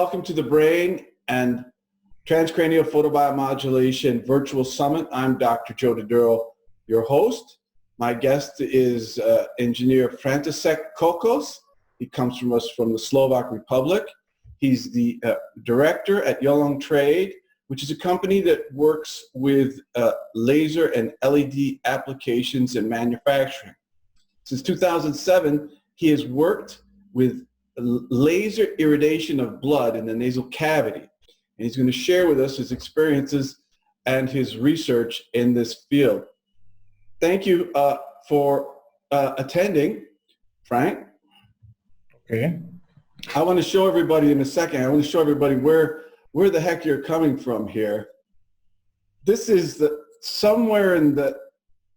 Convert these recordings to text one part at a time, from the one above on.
welcome to the Brain and Transcranial Photobiomodulation Virtual Summit. I'm Dr. Joe Doduro, your host. My guest is engineer František Kokos. He comes from the Slovak Republic. He's the director at Yolong Trade, which is a company that works with laser and LED applications in manufacturing. Since 2007, he has worked with laser irradiation of blood in the nasal cavity. And he's going to share with us his experiences and his research in this field. Thank you for attending, Frank. Okay. I want to show everybody in a second, I want to show everybody where the heck you're coming from here. This is somewhere in the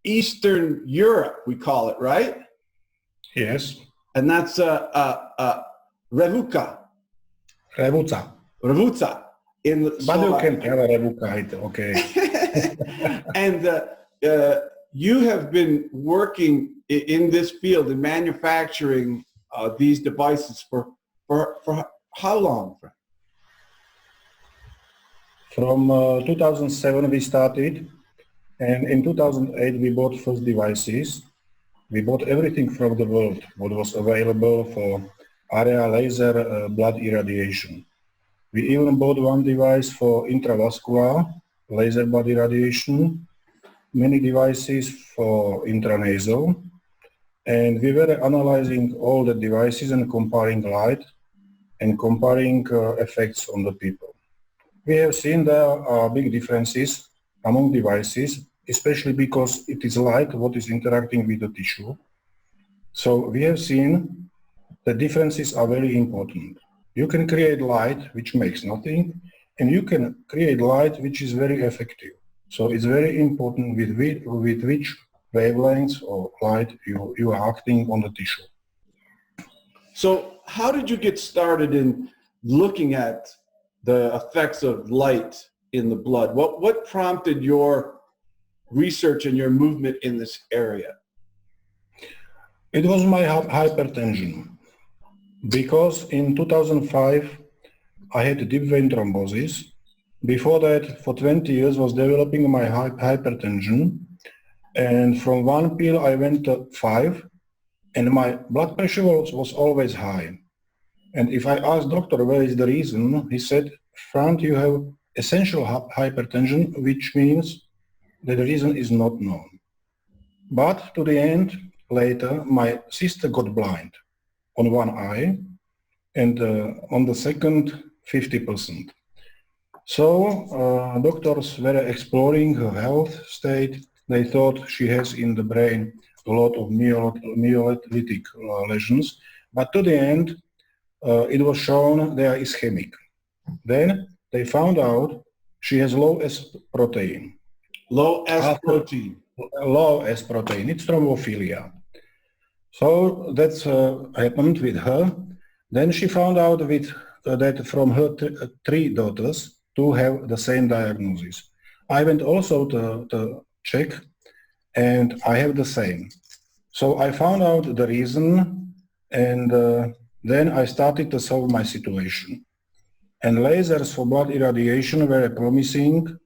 Eastern Europe, we call it, right? Yes. And that's Revuca. Revuca. In the But you can tell Revuca, okay. And you have been working in this field in manufacturing these devices for how long? From 2007 we started, and in 2008 we bought first devices. We bought everything from the world, what was available for area laser blood irradiation. We even bought one device for intravascular laser blood irradiation, many devices for intranasal, and we were analyzing all the devices and comparing light and comparing effects on the people. We have seen there are big differences among devices, especially because it is light what is interacting with the tissue. So we have seen the differences are very important. You can create light which makes nothing, and you can create light which is very effective. So it's very important with which wavelengths or light you are acting on the tissue. So how did you get started in looking at the effects of light in the blood? What prompted your research and your movement in this area? It was my hypertension, because in 2005 I had deep vein thrombosis. Before that, for 20 years was developing my hypertension, and from one pill I went to 5, and my blood pressure was always high. And if I asked doctor where is the reason, he said, Frank, you have essential hypertension, which means that the reason is not known. But to the end, later, my sister got blind on one eye, and on the second, 50%. So doctors were exploring her health state. They thought she has in the brain a lot of myelolytic lesions, but to the end, it was shown they are ischemic. Then they found out she has low S protein. Low S protein. Low S protein. It's thrombophilia. So that's happened with her. Then she found out that from her 3 daughters, 2 have the same diagnosis. I went also to check, and I have the same. So I found out the reason, and then I started to solve my situation. And lasers for blood irradiation were promising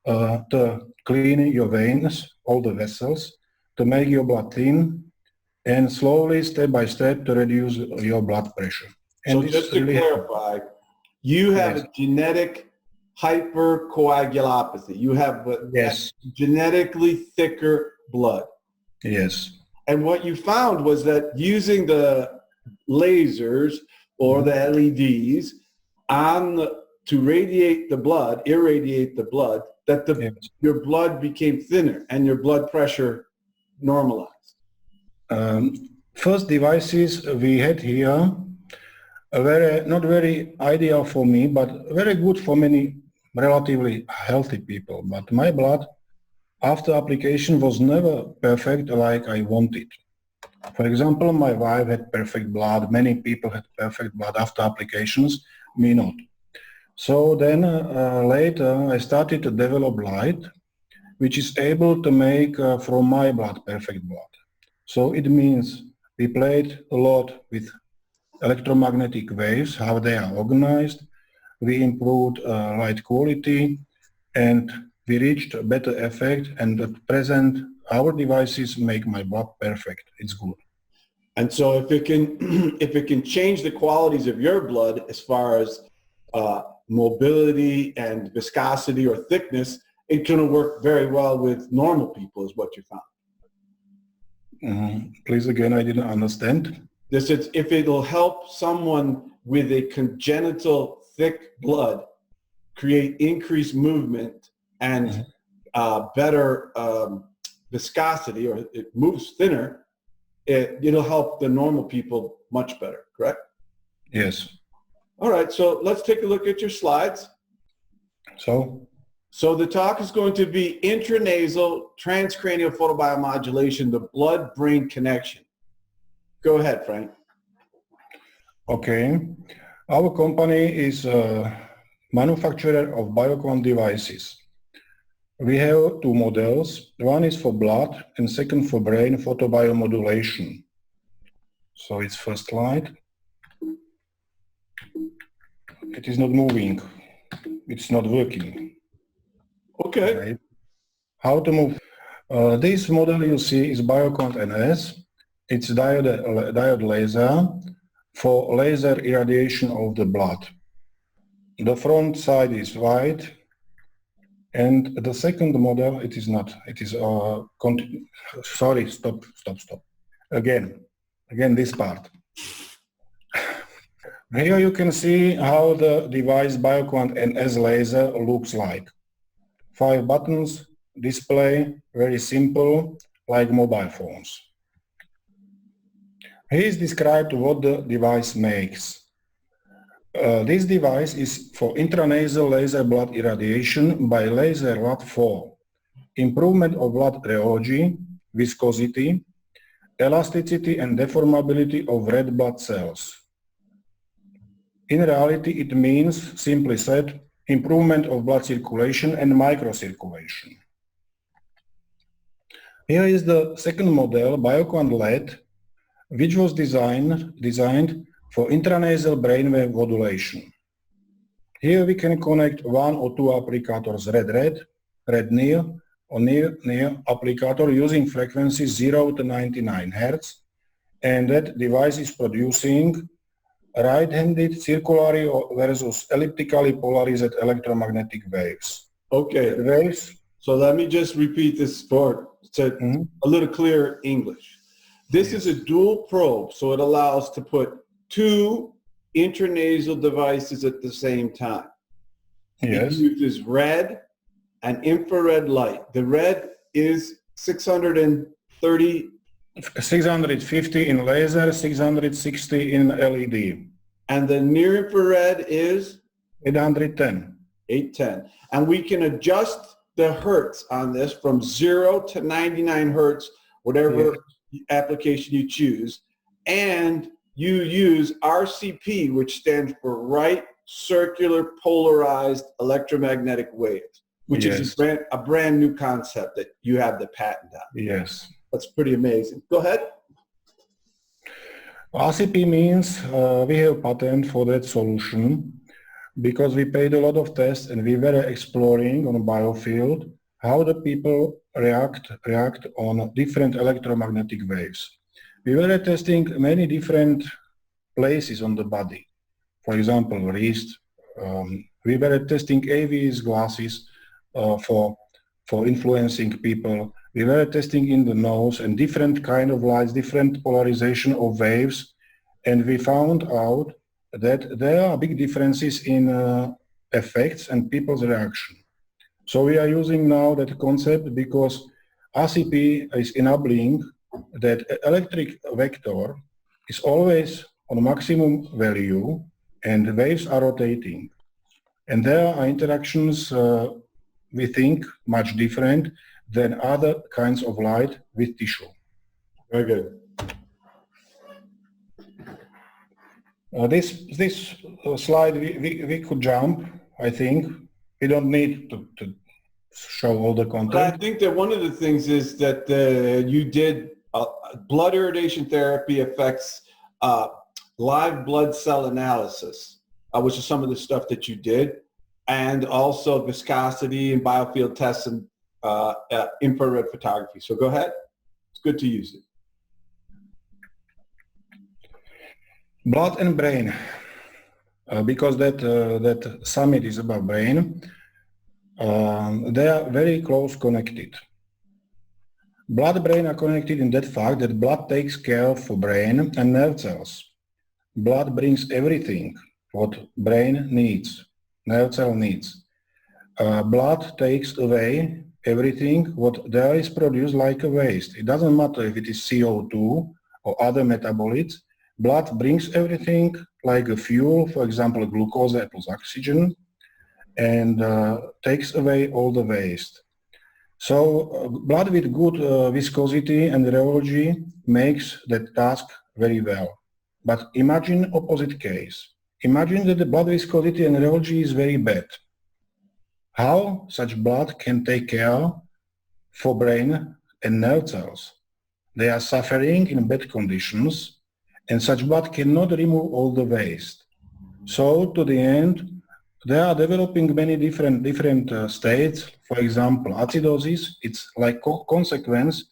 to clean your veins, all the vessels, to make your blood thin, and slowly, step by step, to reduce your blood pressure. And so just to clarify, you have a genetic hypercoagulopathy. You have genetically thicker blood. Yes. And what you found was that using the lasers or the LEDs to irradiate the blood, that your blood became thinner and your blood pressure normalized. First devices we had here were not very ideal for me, but very good for many relatively healthy people. But my blood after application was never perfect like I wanted. For example, my wife had perfect blood, many people had perfect blood after applications, me not. So then later I started to develop light, which is able to make from my blood perfect blood. So it means we played a lot with electromagnetic waves, how they are organized, we improved light quality, and we reached a better effect. And at present, our devices make my blood perfect. It's good. And so if it can, if it can change the qualities of your blood as far as mobility and viscosity or thickness, it's going to work very well with normal people, is what you found. Please again, I didn't understand. This is if it'll help someone with a congenital thick blood create increased movement and better viscosity, or it moves thinner, it'll help the normal people much better, correct? Yes. All right, so let's take a look at your slides. So the talk is going to be intranasal transcranial photobiomodulation, the blood-brain connection. Go ahead, Frank. Okay. Our company is a manufacturer of Bioquant devices. We have two models. One is for blood and second for brain photobiomodulation. So it's first slide. It is not moving. It's not working. Okay. Right. How to move? This model you see is Bioquant NS. It's diode laser for laser irradiation of the blood. The front side is white, and the second model, it is not. It is sorry. Stop. Again, this part. Here you can see how the device Bioquant NS laser looks like. 5 buttons, display, very simple, like mobile phones. Here is described what the device makes. This device is for intranasal laser blood irradiation by laser LAT4, improvement of blood rheology, viscosity, elasticity and deformability of red blood cells. In reality, it means, simply said, improvement of blood circulation and microcirculation. Here is the second model, Bioquant LED, which was designed for intranasal brainwave modulation. Here we can connect 1 or 2 applicators, red near, or near applicator using frequency 0 to 99 Hz, and that device is producing right-handed circularly versus elliptically polarized electromagnetic waves. Okay. Waves. So let me just repeat this for a little clearer English. This is a dual probe, so it allows to put 2 intranasal devices at the same time. Yes. It uses red and infrared light. The red is 650 in laser, 660 in LED. And the near infrared is? 810. 810. And we can adjust the hertz on this from 0 to 99 hertz, whatever application you choose. And you use RCP, which stands for right circular polarized electromagnetic waves, which is a brand new concept that you have the patent on. Yes. That's pretty amazing. Go ahead. RCP means we have patent for that solution because we paid a lot of tests and we were exploring on a biofield how the people react on different electromagnetic waves. We were testing many different places on the body. For example, wrist. We were testing AVS glasses for influencing people. We were testing in the nose and different kind of lights, different polarization of waves, and we found out that there are big differences in effects and people's reaction. So we are using now that concept because RCP is enabling that electric vector is always on maximum value and the waves are rotating. And there are interactions, we think, much different than other kinds of light with tissue. Very good. This slide we could jump, I think. We don't need to show all the content. But I think that one of the things is that you did blood irradiation therapy affects live blood cell analysis. which is some of the stuff that you did, and also viscosity and biofield tests and infrared photography. So go ahead. It's good to use it. Blood and brain, because that summit is about brain, they are very close connected. Blood and brain are connected in that fact that blood takes care of brain and nerve cells. Blood brings everything what brain needs, nerve cell needs. Blood takes away everything what there is produced like a waste. It doesn't matter if it is CO2 or other metabolites. Blood brings everything like a fuel, for example, glucose plus oxygen, and takes away all the waste. So blood with good viscosity and rheology makes that task very well. But imagine opposite case. Imagine that the blood viscosity and rheology is very bad. How such blood can take care for brain and nerve cells? They are suffering in bad conditions, and such blood cannot remove all the waste. So to the end, they are developing many different states. For example, acidosis, it's like consequence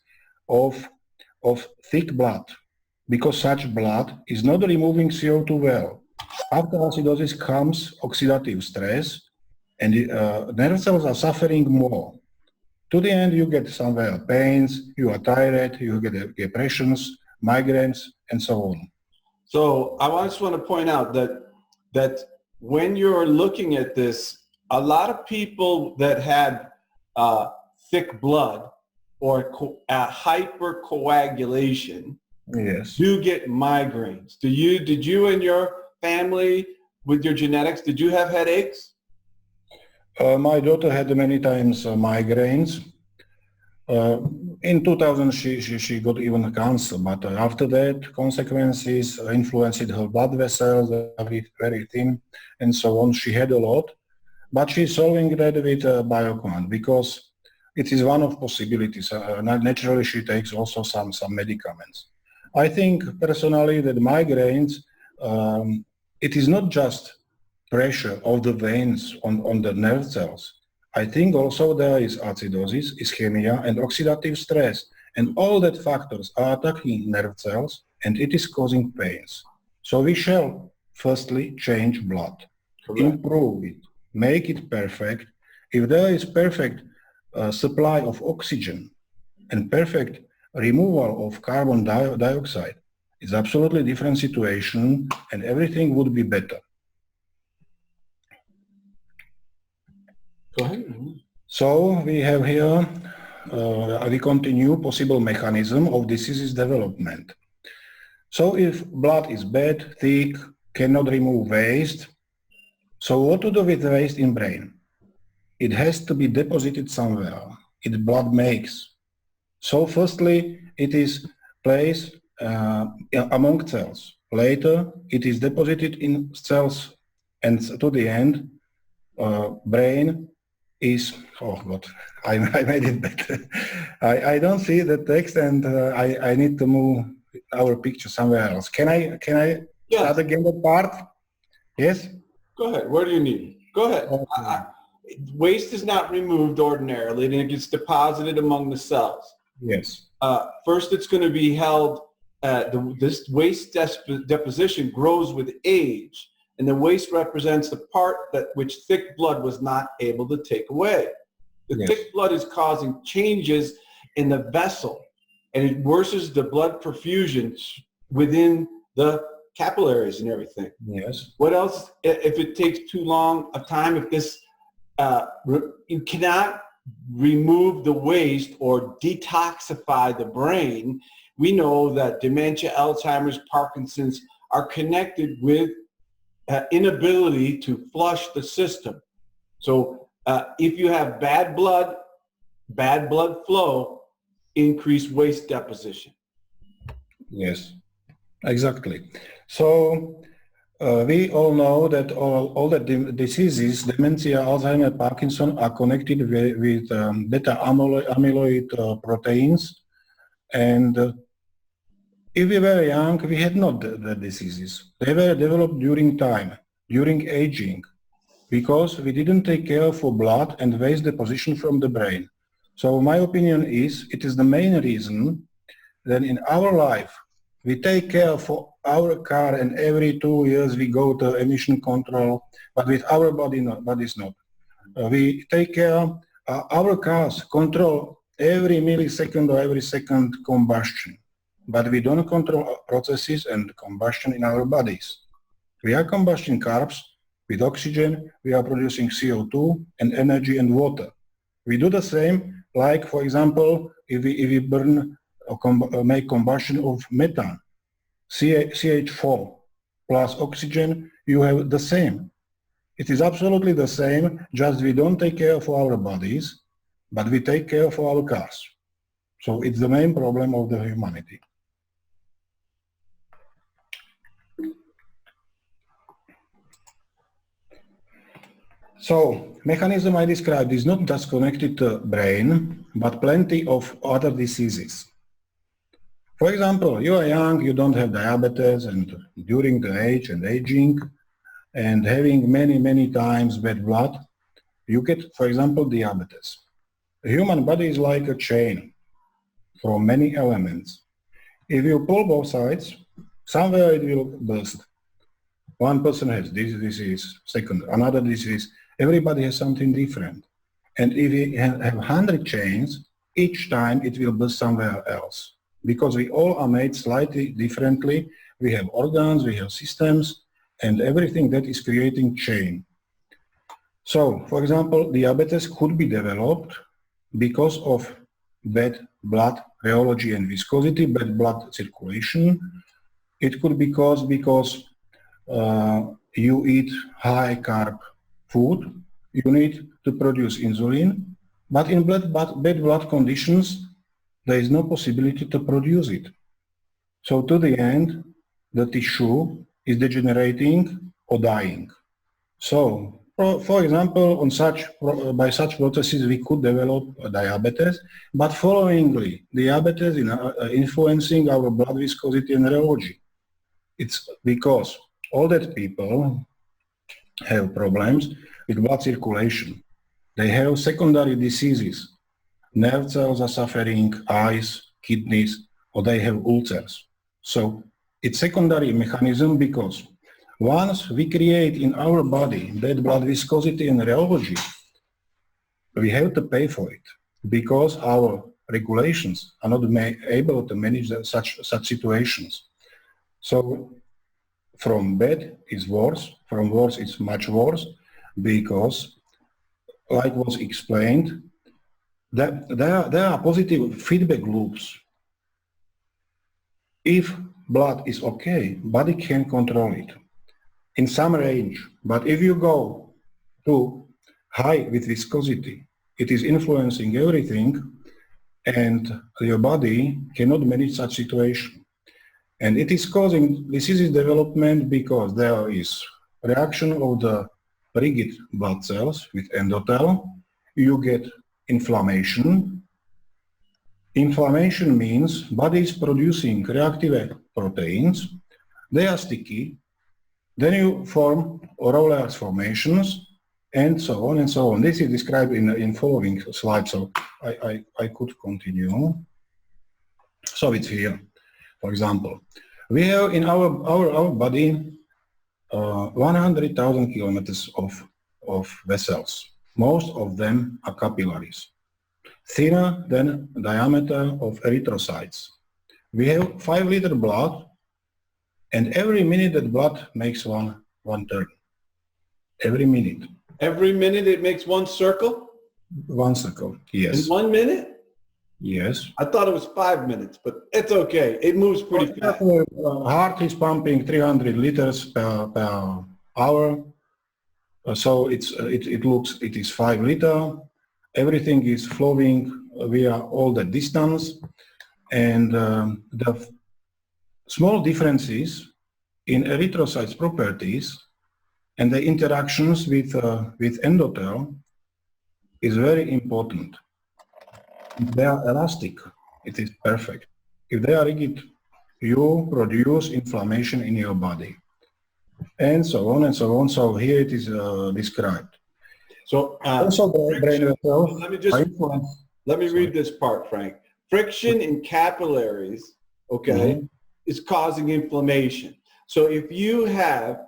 of thick blood, because such blood is not removing CO2 well. After acidosis comes oxidative stress, and nerve cells are suffering more. To the end, you get somewhere pains, you are tired, you get depressions, migraines, and so on. So I just want to point out that when you're looking at this, a lot of people that had thick blood or hypercoagulation, yes, do get migraines. Did you and your family, with your genetics, did you have headaches? My daughter had many times migraines. In 2000, she got even cancer, but after that, consequences influenced her blood vessels, very thin, and so on. She had a lot, but she's solving that with Bioquant because it is one of possibilities. Naturally, she takes also some medicaments. I think personally that migraines, it is not just pressure of the veins on the nerve cells. I think also there is acidosis, ischemia, and oxidative stress, and all that factors are attacking nerve cells, and it is causing pains. So we shall firstly change blood, correct, improve it, make it perfect. If there is perfect supply of oxygen and perfect removal of carbon dioxide, it's absolutely different situation, and everything would be better. Go ahead. So we have here, we continue possible mechanism of diseases development. So if blood is bad, thick, cannot remove waste, so what to do with the waste in brain? It has to be deposited somewhere. It blood makes. So firstly, it is placed among cells. Later, it is deposited in cells, and to the end, brain is, oh God, I made it better. I don't see the text, and I need to move our picture somewhere else. Can I yes, start again the part? Yes? Go ahead. Where do you need it? Go ahead. Okay. Waste is not removed ordinarily, and it gets deposited among the cells. Yes. First, it's going to be held, this waste deposition grows with age. And the waste represents the part which thick blood was not able to take away. The yes, thick blood is causing changes in the vessel, and it worsens the blood perfusion within the capillaries and everything. Yes. What else, if it takes too long a time, if this, you cannot remove the waste or detoxify the brain, we know that dementia, Alzheimer's, Parkinson's are connected with inability to flush the system. So if you have bad blood flow, increased waste deposition. Yes, exactly. So we all know that all the diseases, dementia, Alzheimer, Parkinson, are connected with beta amyloid proteins. And if we were young, we had not the diseases. They were developed during time. during aging because we didn't take care for blood and waste deposition from the brain. So my opinion is it is the main reason that in our life we take care for our car and every 2 years we go to emission control, but with our bodies not. We take care, our cars control every millisecond or every second combustion, but we don't control processes and combustion in our bodies. We are combusting carbs with oxygen, we are producing CO2 and energy and water. We do the same, like for example, if we burn or make combustion of methane, CH4 plus oxygen, you have the same. It is absolutely the same, just we don't take care for our bodies, but we take care for our cars. So it's the main problem of the humanity. So, mechanism I described is not just connected to brain, but plenty of other diseases. For example, you are young, you don't have diabetes, and during the age and aging, and having many times bad blood, you get, for example, diabetes. The human body is like a chain from many elements. If you pull both sides, somewhere it will burst. One person has this disease, second, another disease. Everybody has something different. And if you have 100 chains, each time it will burst somewhere else. Because we all are made slightly differently. We have organs, we have systems, and everything that is creating chain. So, for example, diabetes could be developed because of bad blood rheology and viscosity, bad blood circulation. It could be because you eat high carb food, you need to produce insulin, but in bad blood conditions, there is no possibility to produce it. So to the end, the tissue is degenerating or dying. So, for example, by such processes, we could develop diabetes, but followingly, diabetes is influencing our blood viscosity and rheology. It's because older people have problems with blood circulation. They have secondary diseases. Nerve cells are suffering, eyes, kidneys, or they have ulcers. So it's secondary mechanism because once we create in our body bad blood viscosity and rheology, we have to pay for it because our regulations are not able to manage such situations. So from bad is worse, from worse it's much worse because, like was explained, there are positive feedback loops. If blood is okay, body can control it in some range. But if you go to high with viscosity, it is influencing everything and your body cannot manage such situation. And it is causing disease development because there is reaction of the rigid blood cells with endothel. You get inflammation. Inflammation means body is producing reactive proteins. They are sticky. Then you form rollers formations and so on and so on. This is described in following slide, so I could continue. So it's here. For example, we have in our body 100,000 kilometers of vessels. Most of them are capillaries, thinner than diameter of erythrocytes. We have 5 liter blood, and every minute that blood makes one turn. Every minute. Every minute it makes one circle? One circle, yes. In 1 minute? Yes. I thought it was 5 minutes, but it's okay. It moves pretty fast. Heart is pumping 300 liters per hour. So it is 5 liter. Everything is flowing via all the distance. And the small differences in erythrocytes properties and the interactions with endothel is very important. If they are elastic, it is perfect. If they are rigid, you produce inflammation in your body. and so on and so on. So here it is described. So Also, the brain vessels let me just are influenced. let me read this part, Frank. Friction in capillaries, okay, is causing inflammation. So if you have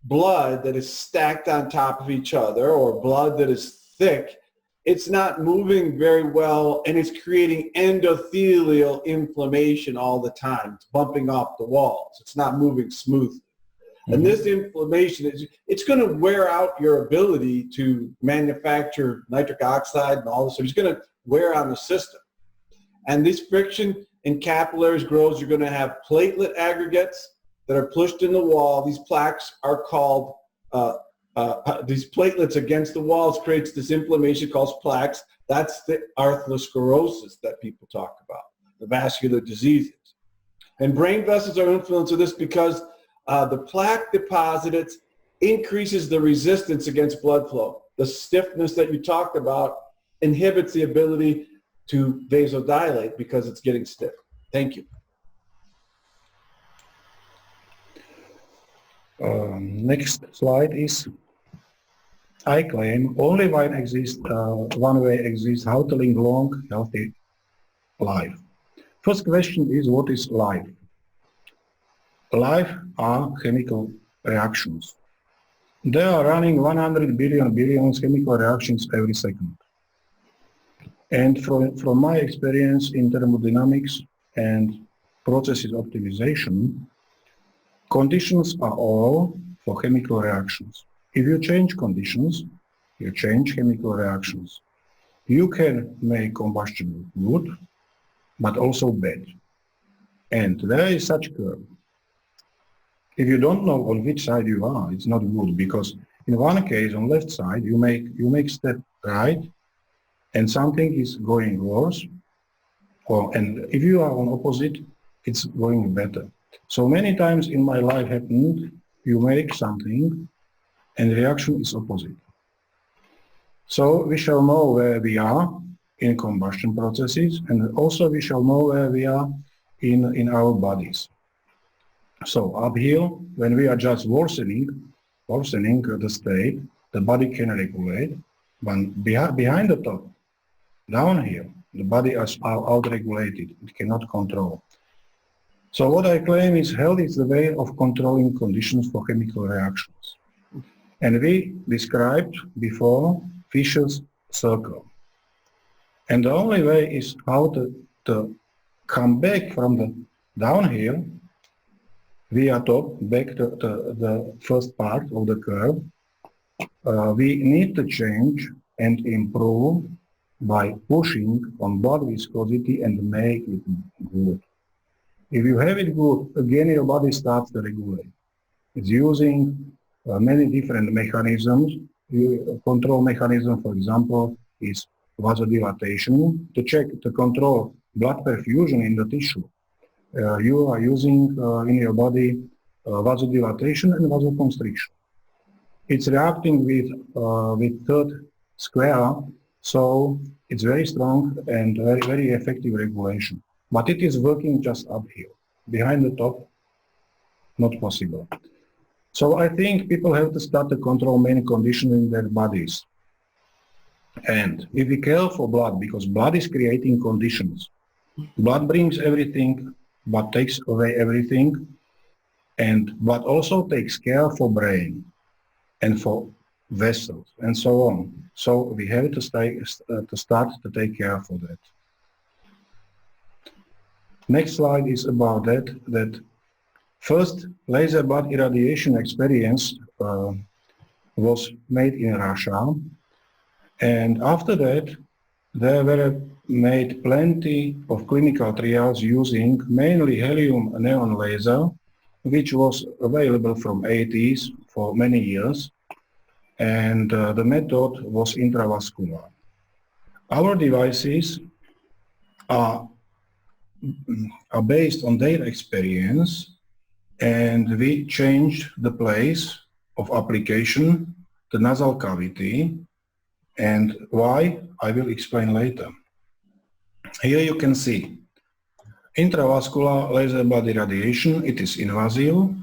blood that is stacked on top of each other or blood that is thick, it's not moving very well and it's creating endothelial inflammation all the time. It's bumping off the walls. It's not moving smoothly. And this inflammation, it's going to wear out your ability to manufacture nitric oxide and all this. So it's going to wear on the system. And this friction in capillaries grows. You're going to have platelet aggregates that are pushed in the wall. These plaques are called, these platelets against the walls creates this inflammation called plaques. That's the atherosclerosis that people talk about, the vascular diseases. And brain vessels are influenced with this because the plaque deposits increases the resistance against blood flow. The stiffness that you talked about inhibits the ability to vasodilate because it's getting stiff. Thank you. Next slide is, I claim only one way exists how to live long, healthy life. First question is, what is life? Life are chemical reactions. They are running 100 billion chemical reactions every second. And from my experience in thermodynamics and processes optimization, conditions are all for chemical reactions. If you change conditions, you change chemical reactions. You can make combustion good, but also bad. And there is such curve. If you don't know on which side you are, it's not good, because in one case, on left side, you make step right, and something is going worse, and if you are on opposite, it's going better. So many times in my life happened, you make something, and the reaction is opposite. So we shall know where we are in combustion processes, and also we shall know where we are in our bodies. So up here, when we are just worsening the state, the body can regulate, but behind the top, down here, the body is out-regulated, it cannot control. So what I claim is health is the way of controlling conditions for chemical reactions. And we described before Fisher's circle. And the only way is how to come back from the downhill via top, back to the first part of the curve. We need to change and improve by pushing on blood viscosity and make it good. If you have it good, again your body starts to regulate. It's using many different mechanisms. Control mechanism, for example, is vasodilatation to control blood perfusion in the tissue. You are using in your body vasodilatation and vasoconstriction. It's reacting with third square, so it's very strong and very, very effective regulation. But it is working just up here. Behind the top, not possible. So I think people have to start to control many conditions in their bodies. And if we care for blood, because blood is creating conditions, blood brings everything, but takes away everything, but also takes care for brain and for vessels and so on. So we have to start to take care for that. Next slide is about that first laser blood irradiation experience was made in Russia, and after that there were made plenty of clinical trials using mainly helium neon laser, which was available from 80s for many years, and the method was intravascular. Our devices are based on their experience, and we changed the place of application, the nasal cavity, and why I will explain later. Here you can see intravascular laser blood irradiation. It is invasive.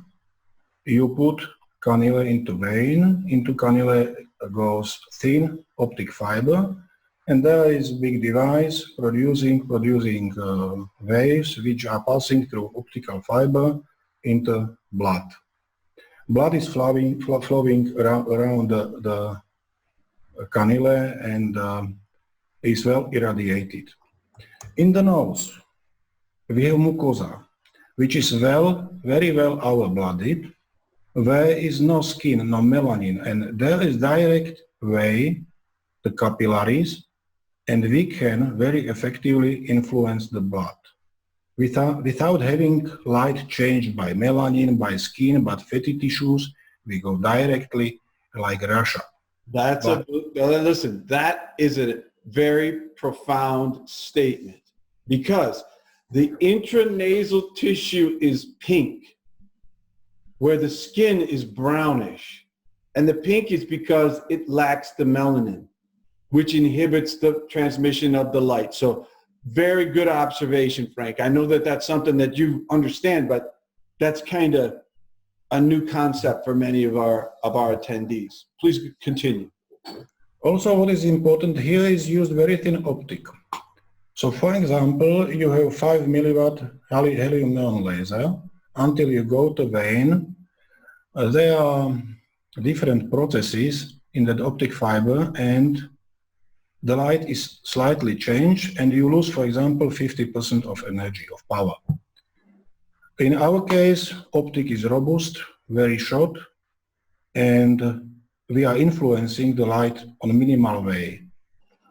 You put cannula into vein. Into cannula goes thin optic fiber, and there is a big device producing waves which are passing through optical fiber into blood. Blood is flowing around the cannula and is well irradiated. In the nose, we have mucosa, which is very well outblooded, where is no skin, no melanin, and there is direct way the capillaries, and we can very effectively influence the blood without having light changed by melanin, by skin, but fatty tissues. We go directly like Russia. Listen, that is a very profound statement, because the intranasal tissue is pink, where the skin is brownish. And the pink is because it lacks the melanin, which inhibits the transmission of the light. So very good observation, Frank. I know that that's something that you understand, but that's kind of a new concept for many of our attendees. Please continue. Also, what is important here is used very thin optic. So for example, you have 5 milliwatt helium neon laser. Until you go to vein, there are different processes in that optic fiber, and the light is slightly changed, and you lose, for example, 50% of energy, of power. In our case, optic is robust, very short, and we are influencing the light on a minimal way.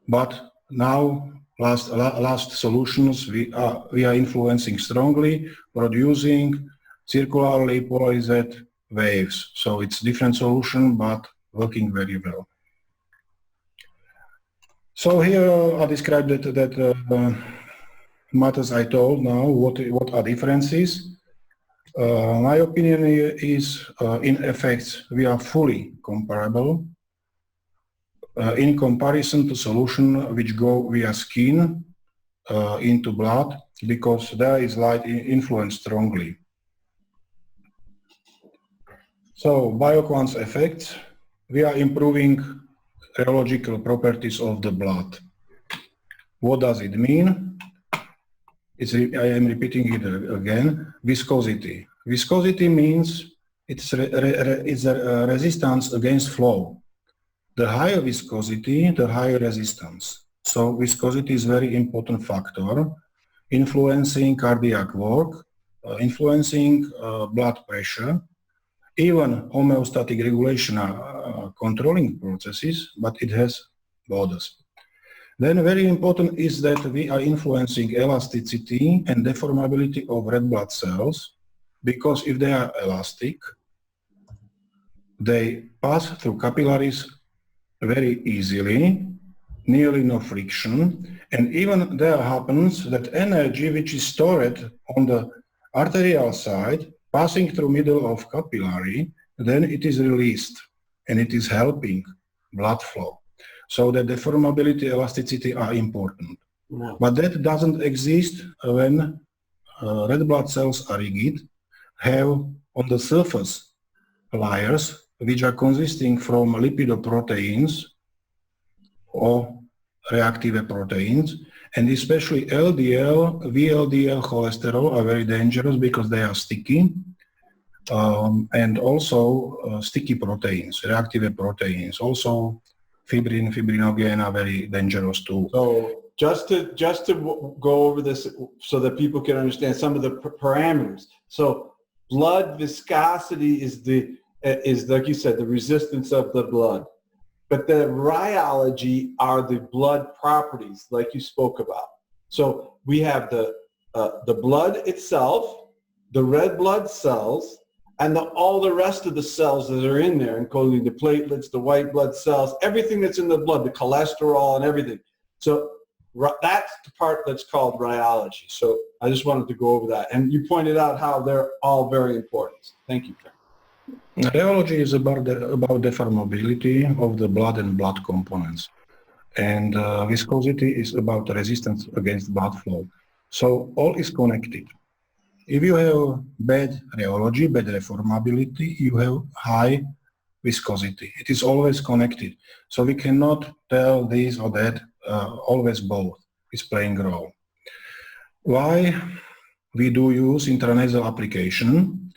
But now, last solutions, we are influencing strongly, producing circularly polarized waves. So it's different solution, but working very well. So here I described that matters I told now, what are differences. My opinion is in effects we are fully comparable in comparison to solution which go via skin into blood, because there is light influence strongly. So bioquants effects, we are improving rheological properties of the blood. What does it mean? I am repeating it again. Viscosity. Viscosity means it's a resistance against flow. The higher viscosity, the higher resistance. So viscosity is very important factor, influencing cardiac work, influencing blood pressure. Even homeostatic regulation are controlling processes, but it has borders. Then very important is that we are influencing elasticity and deformability of red blood cells, because if they are elastic, they pass through capillaries very easily, nearly no friction, and even there happens that energy which is stored on the arterial side, passing through middle of capillary, then it is released, and it is helping blood flow. So the deformability, elasticity are important. Wow. But that doesn't exist when red blood cells are rigid, have on the surface layers which are consisting from lipidoproteins or reactive proteins, and especially LDL, VLDL cholesterol are very dangerous because they are sticky, and also sticky proteins, reactive proteins. Also fibrin, fibrinogen are very dangerous too. So just to go over this so that people can understand some of the parameters. So blood viscosity is like you said, the resistance of the blood. But the rheology are the blood properties, like you spoke about. So we have the blood itself, the red blood cells, and all the rest of the cells that are in there, including the platelets, the white blood cells, everything that's in the blood, the cholesterol and everything. So that's the part that's called rheology. So I just wanted to go over that. And you pointed out how they're all very important. Thank you, Frank. Rheology is about deformability of the blood and blood components, and viscosity is about resistance against blood flow. So all is connected. If you have bad rheology, bad reformability, you have high viscosity. It is always connected. So we cannot tell this or that, always both is playing a role. Why we do use intranasal application?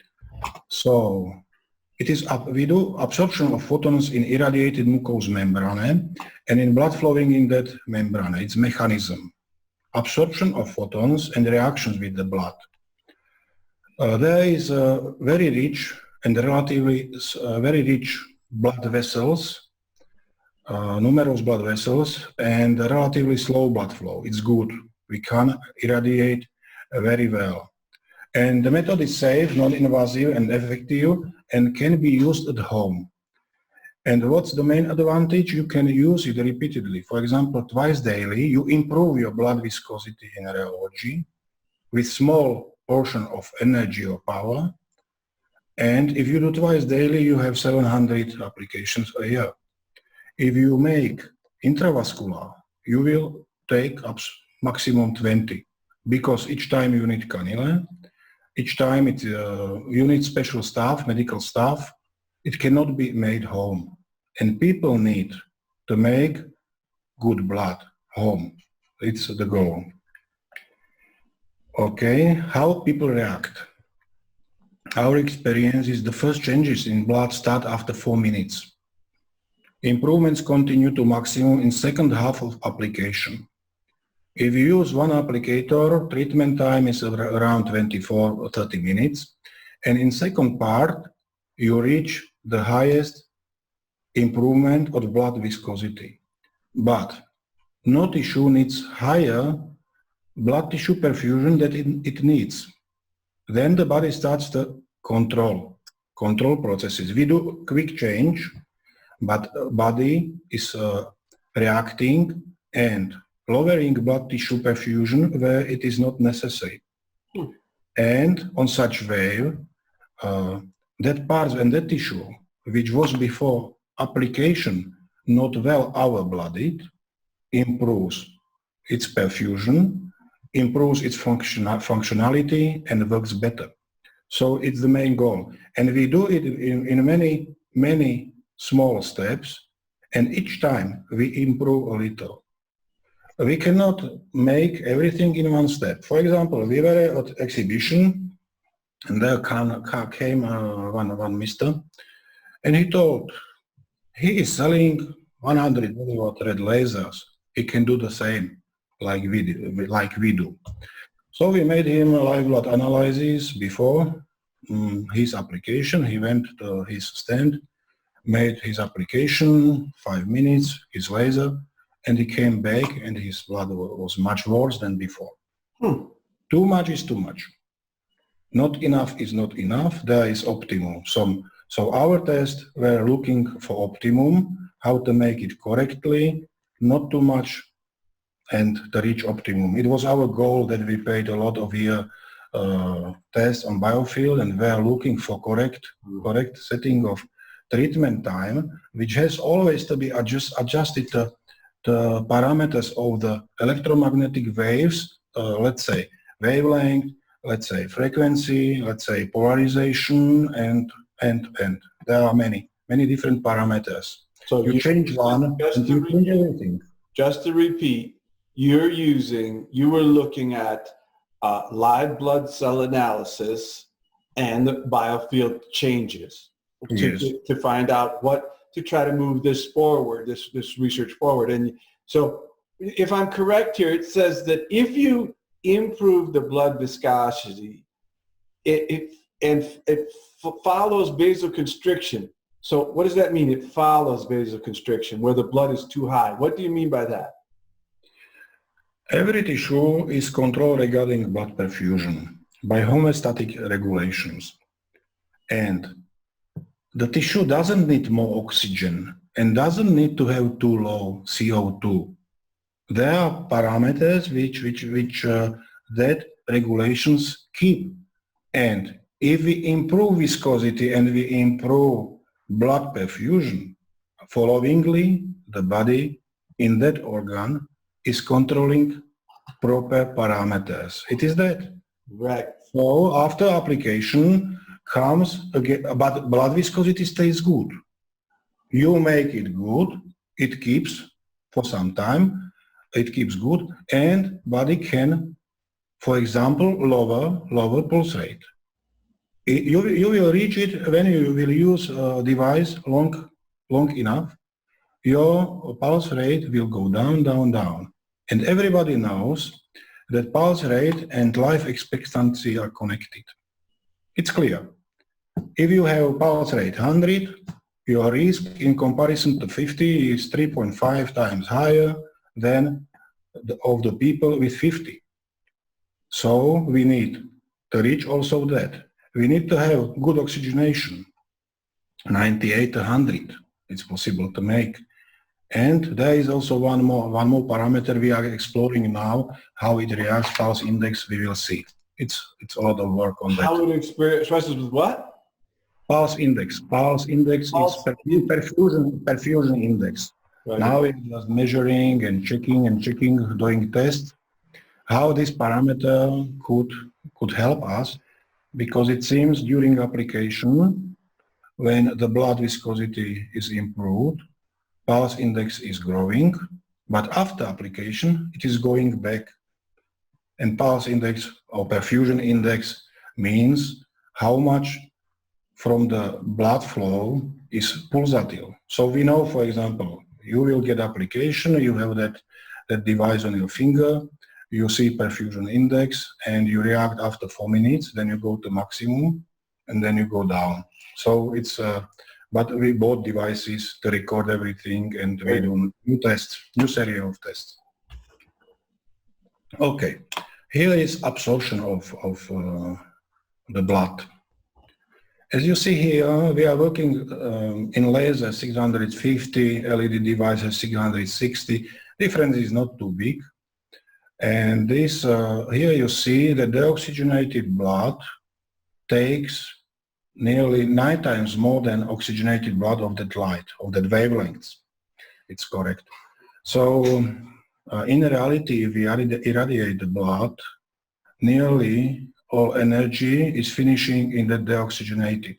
So it is we do absorption of photons in irradiated mucous membrane and in blood flowing in that membrane. It's mechanism. Absorption of photons and reactions with the blood. There is a very rich and relatively very rich blood vessels, numerous blood vessels, and relatively slow blood flow. It's good. We can irradiate very well. And the method is safe, non-invasive and effective and can be used at home. And what's the main advantage? You can use it repeatedly. For example, twice daily, you improve your blood viscosity in rheology with small portion of energy or power. And if you do twice daily, you have 700 applications a year. If you make intravascular, you will take up maximum 20 because each time you need cannula, each time you need special staff, medical staff. It cannot be made home. And people need to make good blood home. It's the goal. Okay, how people react. Our experience is the first changes in blood start after 4 minutes. Improvements continue to maximum in second half of application. If you use one applicator, treatment time is around 24 or 30 minutes. And in second part, you reach the highest improvement of blood viscosity. But no tissue needs higher blood tissue perfusion that it needs. Then the body starts to control processes. We do quick change, but body is reacting and lowering blood tissue perfusion where it is not necessary. And on such wave, that part and that tissue, which was before application not well our-blooded, improves its perfusion, improves its functionality, and works better. So it's the main goal. And we do it in many, many small steps, and each time we improve a little. We cannot make everything in one step. For example, we were at exhibition, and there came one mister, and he told, he is selling 100 milliwatt red lasers. He can do the same like we do. So we made him a live blood analysis before his application. He went to his stand, made his application, 5 minutes, his laser, and he came back and his blood was much worse than before. Too much is too much. Not enough is not enough. There is optimum. So our test, we're looking for optimum, how to make it correctly, not too much, and to reach optimum. It was our goal that we paid a lot of year tests on biofield, and we're looking for correct setting of treatment time, which has always to be adjusted to the parameters of the electromagnetic waves, let's say wavelength, let's say frequency, let's say polarization, and there are many different parameters. So you change one and you change everything. Just to repeat, you were looking at live blood cell analysis and the biofield changes to find out to try to move this forward, this research forward. And so if I'm correct here, it says that if you improve the blood viscosity, it follows vasoconstriction. So what does that mean? It follows vasoconstriction where the blood is too high. What do you mean by that? Every tissue is controlled regarding blood perfusion by homeostatic regulations. And the tissue doesn't need more oxygen and doesn't need to have too low CO2. There are parameters which that regulations keep. And if we improve viscosity and we improve blood perfusion, followingly the body in that organ is controlling proper parameters. It is that. Right. So after application comes again, but blood viscosity stays good. You make it good, it keeps for some time, it keeps good, and body can, for example, lower pulse rate. You will reach it when you will use a device long enough. Your pulse rate will go down, down, down. And everybody knows that pulse rate and life expectancy are connected. It's clear. If you have pulse rate 100, your risk in comparison to 50 is 3.5 times higher than of the people with 50. So we need to reach also that. We need to have good oxygenation, 98 to 100. It's possible to make. And there is also one more parameter we are exploring now, how it reacts, pulse index, we will see. It's a lot of work on that. How it expresses with what? Pulse index. Pulse index is perfusion index. Right. Now it's just measuring and checking, doing tests. How this parameter could help us, because it seems during application, when the blood viscosity is improved, pulse index is growing, but after application, it is going back. And pulse index or perfusion index means how much from the blood flow is pulsatile. So we know, for example, you will get application, you have that device on your finger, you see perfusion index, and you react after 4 minutes, then you go to maximum, and then you go down. So it's, but we bought devices to record everything, and we do new tests, new series of tests. Okay, here is absorption of the blood. As you see here, we are working in laser 650, LED devices 660. Difference is not too big. And this, here you see that the oxygenated blood takes nearly 9 times more than oxygenated blood of that light, of that wavelength. It's correct. So in reality, if we irradiate the blood, nearly all energy is finishing in the deoxygenated.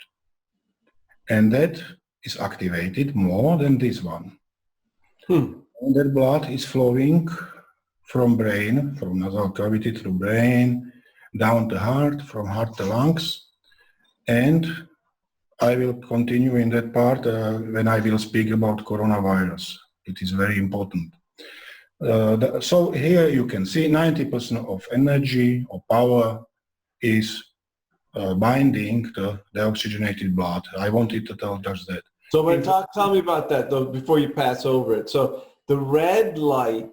And that is activated more than this one. And that blood is flowing from brain, from nasal cavity through brain, down to heart, from heart to lungs. And I will continue in that part when I will speak about coronavirus. It is very important. So here you can see 90% of energy or power is binding to the oxygenated blood. I wanted to tell just that. So tell me about that though before you pass over it. So the red light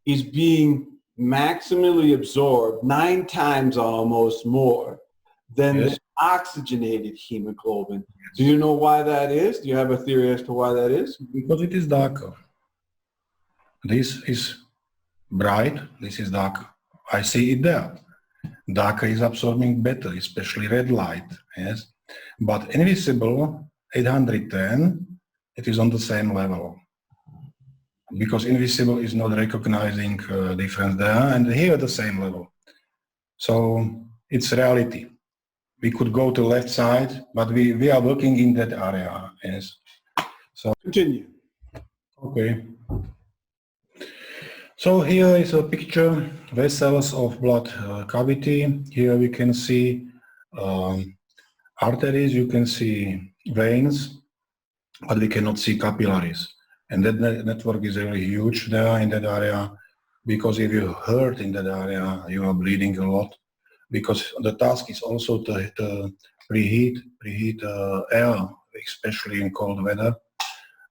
is being maximally absorbed 9 times almost more than the oxygenated hemoglobin. Yes. Do you know why that is? Do you have a theory as to why that is? Because it is darker. This is bright, this is darker. I see it there. Darker is absorbing better, especially red light, yes. But invisible 810, it is on the same level. Because invisible is not recognizing difference there, and here the same level. So it's reality. We could go to left side, but we are working in that area, yes. So continue. Okay. So here is a picture, vessels of blood cavity. Here we can see arteries, you can see veins, but we cannot see capillaries. And that network is really huge there in that area, because if you hurt in that area, you are bleeding a lot. Because the task is also to preheat air, especially in cold weather.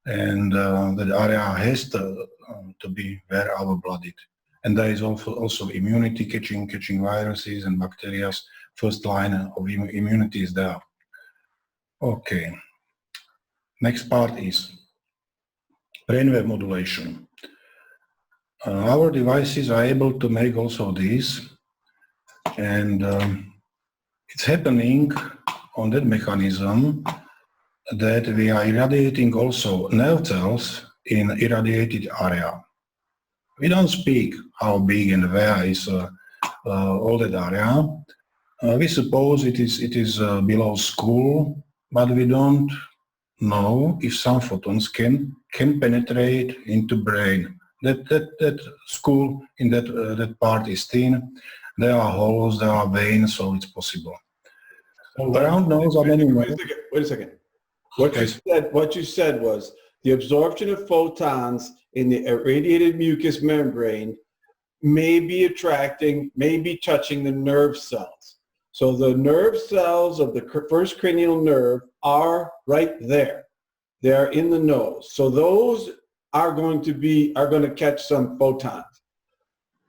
And that area has to be very overblooded. And there is also immunity, catching viruses and bacteria. First line of immunity is there. Okay. Next part is brainwave modulation. Our devices are able to make also this, and it's happening on that mechanism that we are irradiating also nerve cells in irradiated area. We don't speak how big and where is all that area, We suppose it is below school, but we don't know if some photons can penetrate into brain. That school in that part is thin. There are holes, there are veins, so it's possible. Around nose are many more. Wait a second. What you said was the absorption of photons in the irradiated mucous membrane may be attracting, may be touching the nerve cells. So the nerve cells of the first cranial nerve are right there. They're in the nose. So those are going to catch some photons.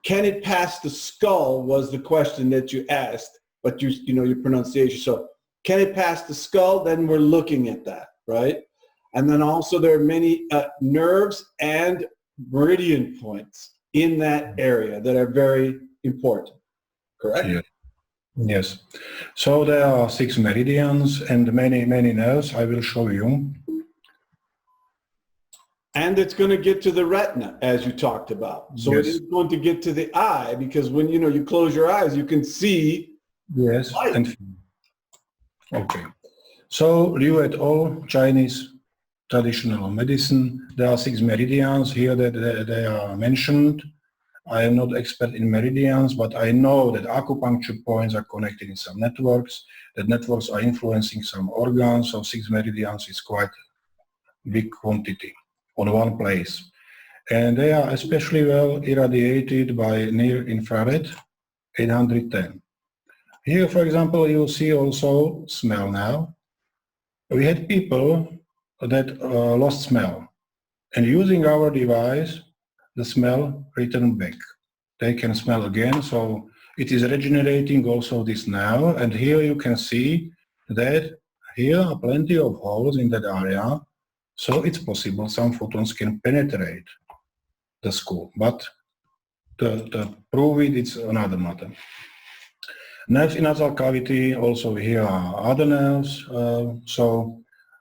Can it pass the skull was the question that you asked, but your pronunciation. So can it pass the skull? Then we're looking at that, right? And then also there are many nerves and meridian points in that area that are very important, correct? Yeah. Yes. So there are 6 meridians and many nerves. I will show you. And it's going to get to the retina, as you talked about. So yes. It is going to get to the eye, because when you close your eyes, you can see. Yes. light. Okay. So Liu et al., Chinese traditional medicine. There are 6 meridians here that they are mentioned. I am not expert in meridians, but I know that acupuncture points are connected in some networks, that networks are influencing some organs, so 6 meridians is quite big quantity on one place. And they are especially well irradiated by near infrared 810. Here, for example, you see also smell now. We had people that lost smell, and using our device, the smell returned back. They can smell again, so it is regenerating also this now. And here you can see that here are plenty of holes in that area, so it's possible some photons can penetrate the skull, but to prove it, it's another matter. Nerves in nasal cavity, also here are other nerves, so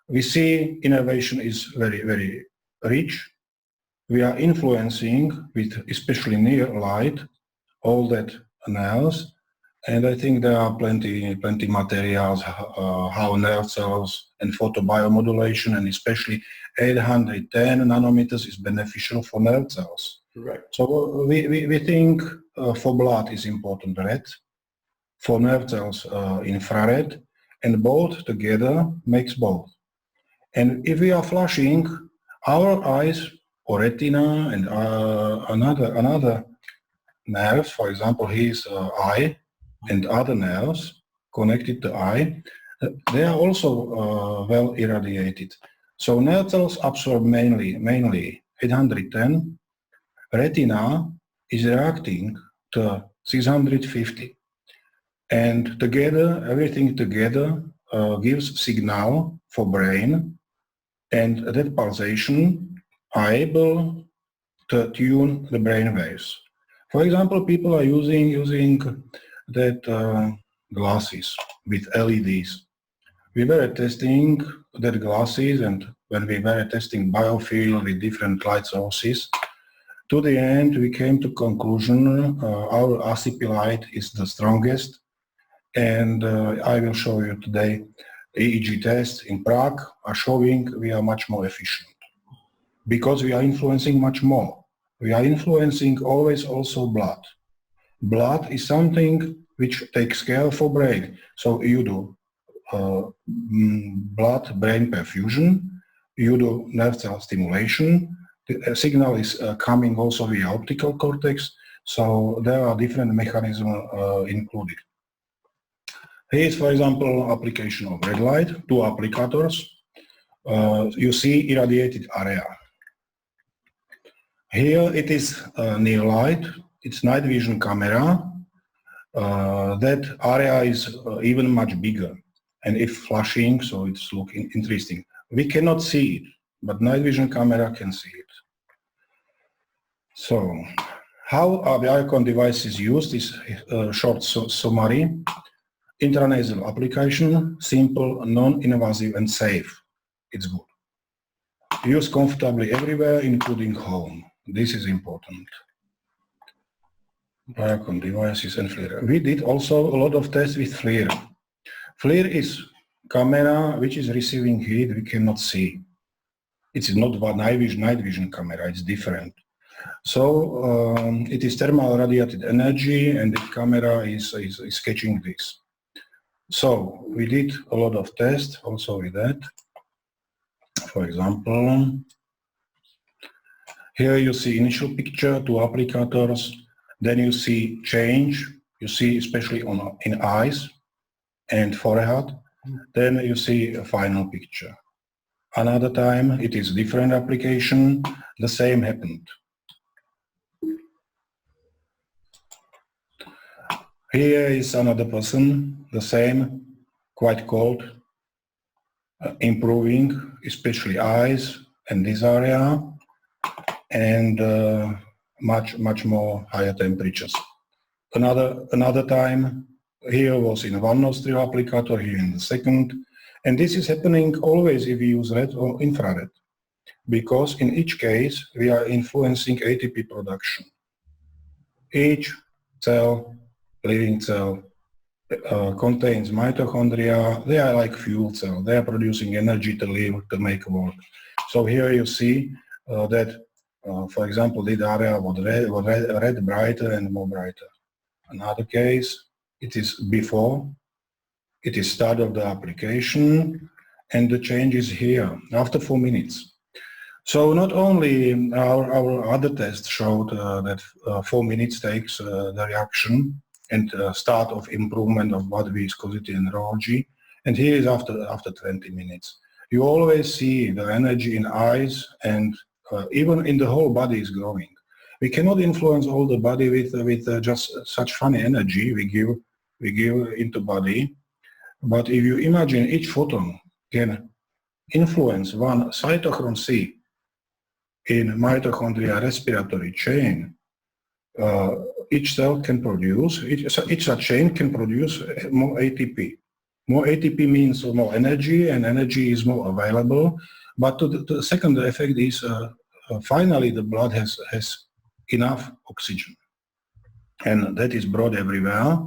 we see innervation is very, very rich. We are influencing with especially near light all that nerves, and I think there are plenty materials how nerve cells and photobiomodulation, and especially 810 nanometers is beneficial for nerve cells. Right. So we think for blood is important red, for nerve cells infrared, and both together makes both. And if we are flushing, our eyes or retina and another nerves, for example, his eye and other nerves connected to eye, they are also well irradiated. So nerve cells absorb mainly 810. Retina is reacting to 650. And together, everything together gives signal for brain, and that pulsation are able to tune the brain waves. For example, people are using that glasses with LEDs. We were testing that glasses, and when we were testing biofield with different light sources, to the end we came to conclusion our ACP light is the strongest, and I will show you today EEG tests in Prague are showing we are much more efficient because we are influencing much more. We are influencing always also blood. Blood is something which takes care for brain. So you do blood-brain perfusion, you do nerve cell stimulation, the signal is coming also via optical cortex, so there are different mechanisms included. Here is, for example, application of red light, 2 applicators. You see irradiated area. Here it is near light, it's night vision camera. That area is even much bigger, and if flashing, so it's looking interesting. We cannot see it, but night vision camera can see it. So, how are the icon devices used? This short summary. Intranasal application, simple, non-invasive and safe. It's good. Use comfortably everywhere, including home. This is important. Biocon devices and FLIR. We did also a lot of tests with FLIR. FLIR is camera which is receiving heat we cannot see. It's not a night vision camera, it's different. So it is thermal radiated energy and the camera is catching this. So we did a lot of tests also with that. For example, here you see initial picture, 2 applicators, then you see change, you see especially in eyes and forehead, then you see a final picture. Another time it is different application, the same happened. Here is another person, the same, quite cold, improving, especially eyes and this area, and much more higher temperatures. Another time, here was in one nostril applicator, here in the second, and this is happening always if we use red or infrared, because in each case we are influencing ATP production. Each cell, living cell, contains mitochondria. They are like fuel cells. They are producing energy to live, to make work. So here you see that, for example, this area was red brighter and more brighter. Another case, it is before, it is start of the application, and the change is here after 4 minutes. So not only our other tests showed that 4 minutes takes the reaction and start of improvement of body viscosity and rheology, and here is after 20 minutes. You always see the energy in eyes, and even in the whole body is growing. We cannot influence all the body with just such funny energy we give into body, but if you imagine each photon can influence one cytochrome C in mitochondria respiratory chain, each cell can produce, each such chain can produce more ATP. More ATP means more energy, and energy is more available. But the second effect is finally the blood has enough oxygen, and that is brought everywhere,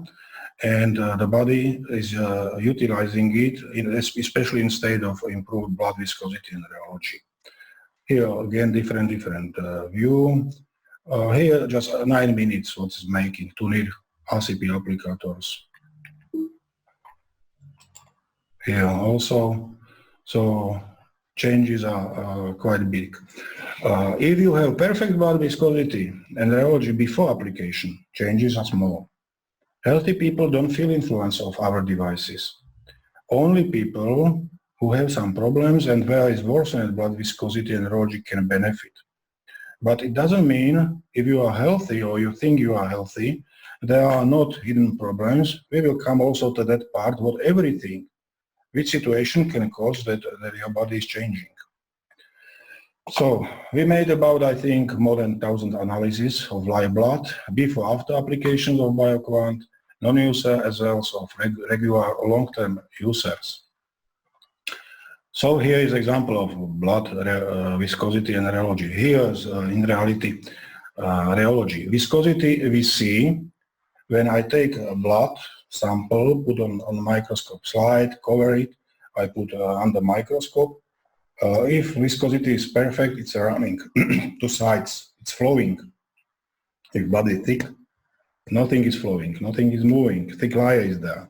and the body is utilizing it, especially in state of improved blood viscosity and rheology. Here again different view. Here just 9 minutes what is making 2 near RCP applicators. Here also, so changes are quite big. If you have perfect blood viscosity and rheology before application, changes are small. Healthy people don't feel influence of our devices. Only people who have some problems and where is worsened blood viscosity and rheology can benefit. But it doesn't mean if you are healthy or you think you are healthy, there are not hidden problems. We will come also to that part, what everything, which situation can cause that your body is changing. So we made about, I think, more than 1,000 analyses of live blood before after applications of BioQuant, non-user as well as of regular long-term users. So here is an example of blood viscosity and rheology. Here is in reality rheology. Viscosity we see when I take a blood sample, put on microscope slide, cover it, I put under microscope. If viscosity is perfect, it's running to sides, it's flowing. If body thick, nothing is flowing, nothing is moving, thick layer is there.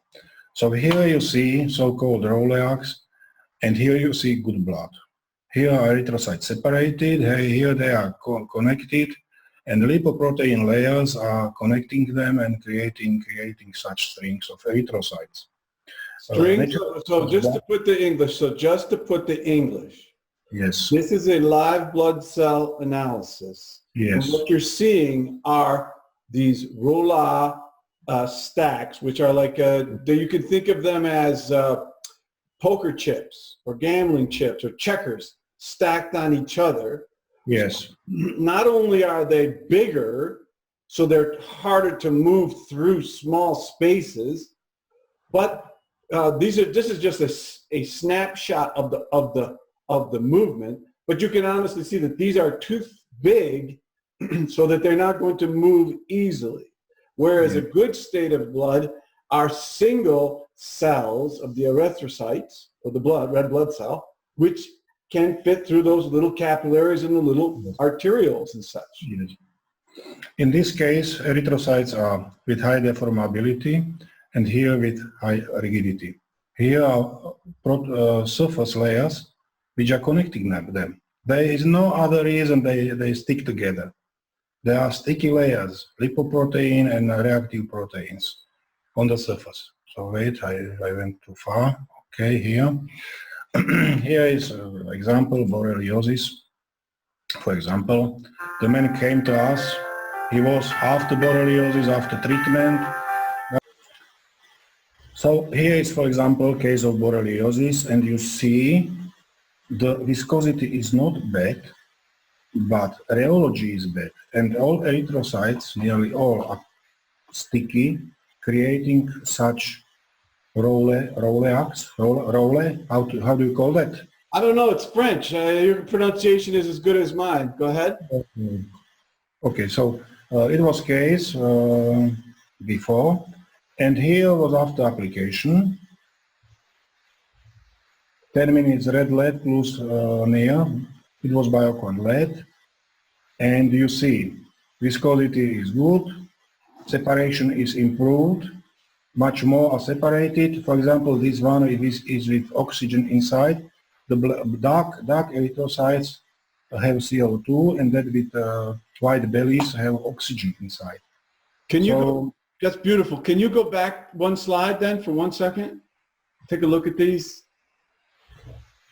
So here you see so-called Rowley's, and here you see good blood. Here are erythrocytes separated, here they are connected, and lipoprotein layers are connecting them and creating such strings of erythrocytes. Strings, so just to put the English, yes. This is a live blood cell analysis. Yes. And what you're seeing are these Rolla stacks, which are like, you can think of them as poker chips or gambling chips or checkers stacked on each other. Yes. Not only are they bigger, so they're harder to move through small spaces, but this is just a snapshot of the movement. But you can honestly see that these are too big so that they're not going to move easily. whereas a good state of blood are single cells of the erythrocytes, or the blood, red blood cell, which can fit through those little capillaries and the little arterioles and such. Yes. In this case, erythrocytes are with high deformability and here with high rigidity. Here are surface layers which are connecting them. There is no other reason they stick together. There are sticky layers, lipoprotein and reactive proteins on the surface. So wait, I went too far. Okay, here. Here is an example, borreliosis. For example, the man came to us. He was after borreliosis, after treatment. So here is, for example, case of borreliosis, and you see the viscosity is not bad, but rheology is bad. And all erythrocytes, nearly all, are sticky, creating such roll, how do you call that? I don't know, it's French. Your pronunciation is as good as mine. Go ahead. Okay, so it was case before, and here was after application. 10 minutes red lead plus near, it was Biocon lead, and you see viscosity is good, separation is improved, much more are separated. For example, this one is with oxygen inside. The dark erythrocytes have CO2, and that with white bellies have oxygen inside. Can you go, that's beautiful. Can you go back one slide then for 1 second? Take a look at these.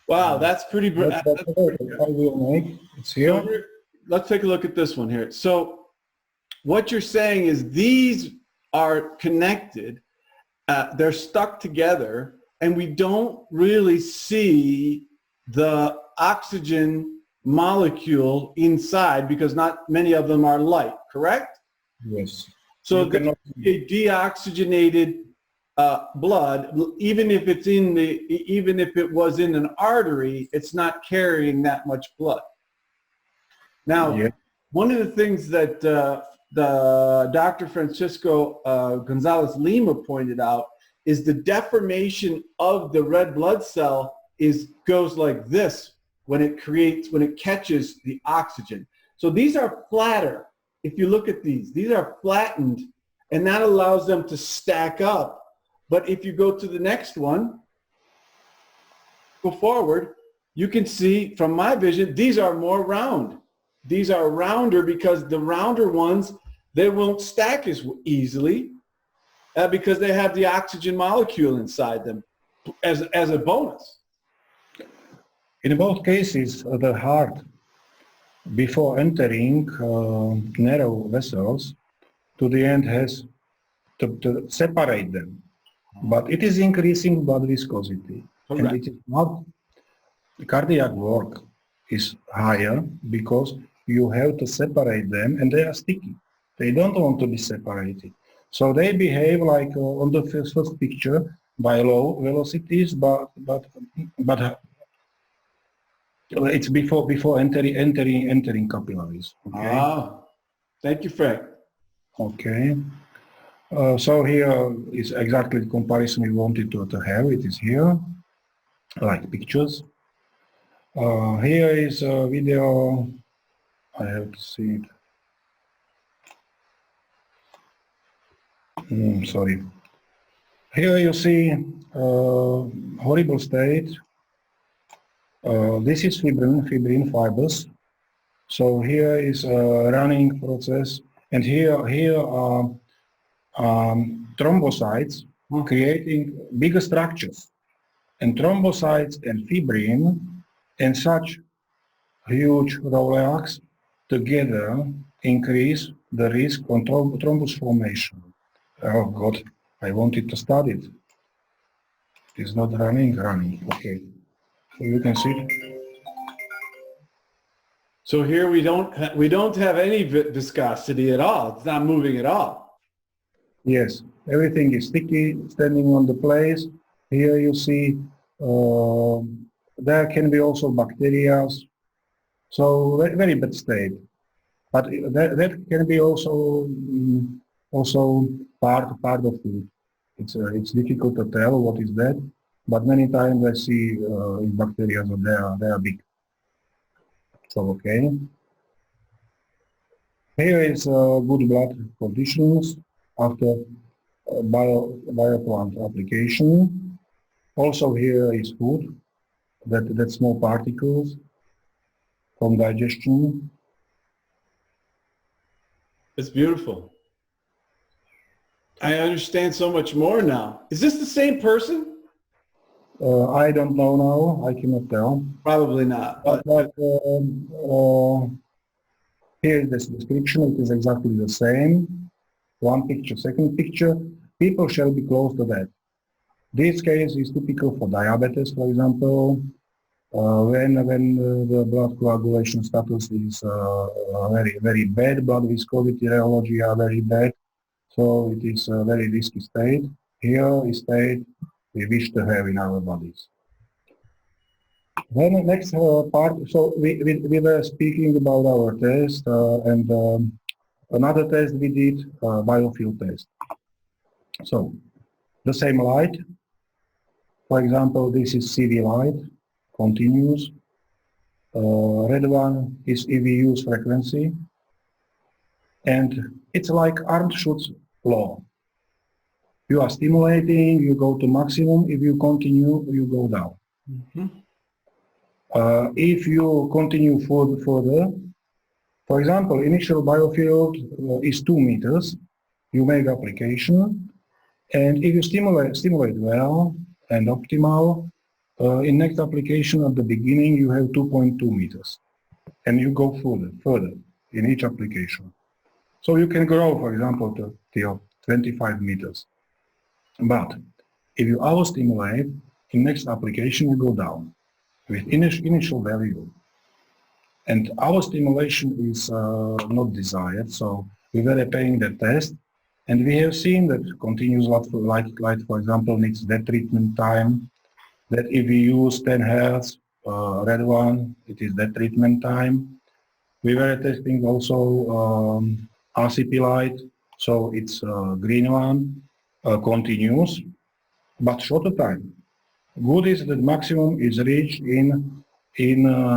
Wow, that's pretty brilliant. I will make. It's here. Let's take a look at this one here. So what you're saying is these are connected, they're stuck together, and we don't really see the oxygen molecule inside because not many of them are light, correct? Yes. So a deoxygenated blood, even if it was in an artery, it's not carrying that much blood. Now, yeah. One of the things that the Dr. Francisco Gonzalez Lima pointed out is the deformation of the red blood cell goes like this when it catches the oxygen. So these are flatter. If you look at these are flattened, and that allows them to stack up. But if you go to the next one, go forward, you can see from my vision, these are more round. These are rounder because the rounder ones, they won't stack as easily because they have the oxygen molecule inside them as a bonus. In both cases, the heart, before entering narrow vessels, to the end has to separate them. But it is increasing blood viscosity. Correct. And it is not, cardiac work is higher because you have to separate them and they are sticky. They don't want to be separated. So they behave like on the first picture by low velocities, but it's before entering capillaries. Okay? Ah, thank you, Frank. Okay. So here is exactly the comparison we wanted to have. It is here, like pictures. Here is a video. I have to see it. Sorry. Here you see horrible state. This is fibrin fibers. So here is a running process, and here are thrombocytes creating bigger structures, and thrombocytes and fibrin and such huge roleax together increase the risk on thrombus formation. Oh God, I wanted to study it. It is not running. Okay, so you can see. So here we don't have any viscosity at all. It's not moving at all. Yes, everything is sticky, standing on the place. Here you see there can be also bacteria. So very bad state. But that can be also also part of food. It's difficult to tell what is that, but many times I see in bacteria that they are big. So okay. Here is good blood conditions after bioplant application. Also here is food, that small particles from digestion. It's beautiful. I understand so much more now. Is this the same person? I don't know now, I cannot tell. Probably not. But here is this description, it is exactly the same. One picture, second picture, people shall be close to that. This case is typical for diabetes, for example, when the blood coagulation status is very bad, blood viscosity rheology are very bad, so it is a very risky state. Here is state we wish to have in our bodies. Then the next part, so we were speaking about our test and another test we did, biofield test. So the same light, for example, this is CV light, continuous. Red one is EV frequency, and it's like Arndt-Schutz law. You are stimulating, you go to maximum. If you continue, you go down. Mm-hmm. If you continue further, for example, initial biofield is 2 meters. You make application, and if you stimulate well and optimal, in next application at the beginning you have 2.2 meters, and you go further in each application. So you can grow, for example, to 25 meters. But if you over-stimulate, in next application you go down with initial value. And our stimulation is not desired, so we were paying the test, and we have seen that continuous light, for example, needs that treatment time, that if we use 10 Hertz, red one, it is that treatment time. We were testing also RCP light, so it's green one, continuous, but shorter time. Good is that maximum is reached in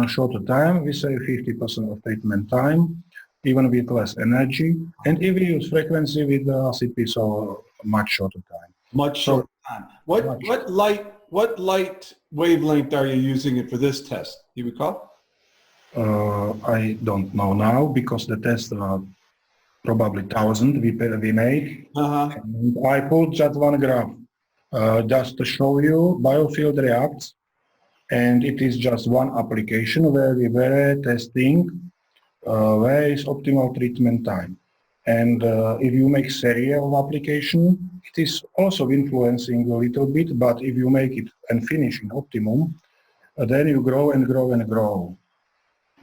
shorter time. We say 50% of treatment time, even with less energy. And if we use frequency with the RCP, so much shorter time. Much shorter time. What light wavelength are you using it for this test? Do you recall? I don't know now because the tests are probably 1,000 we make. And I put just one graph just to show you biofield reacts, and it is just one application where we were testing where is optimal treatment time. And if you make serial application, it is also influencing a little bit, but if you make it and finish in optimum, then you grow and grow and grow.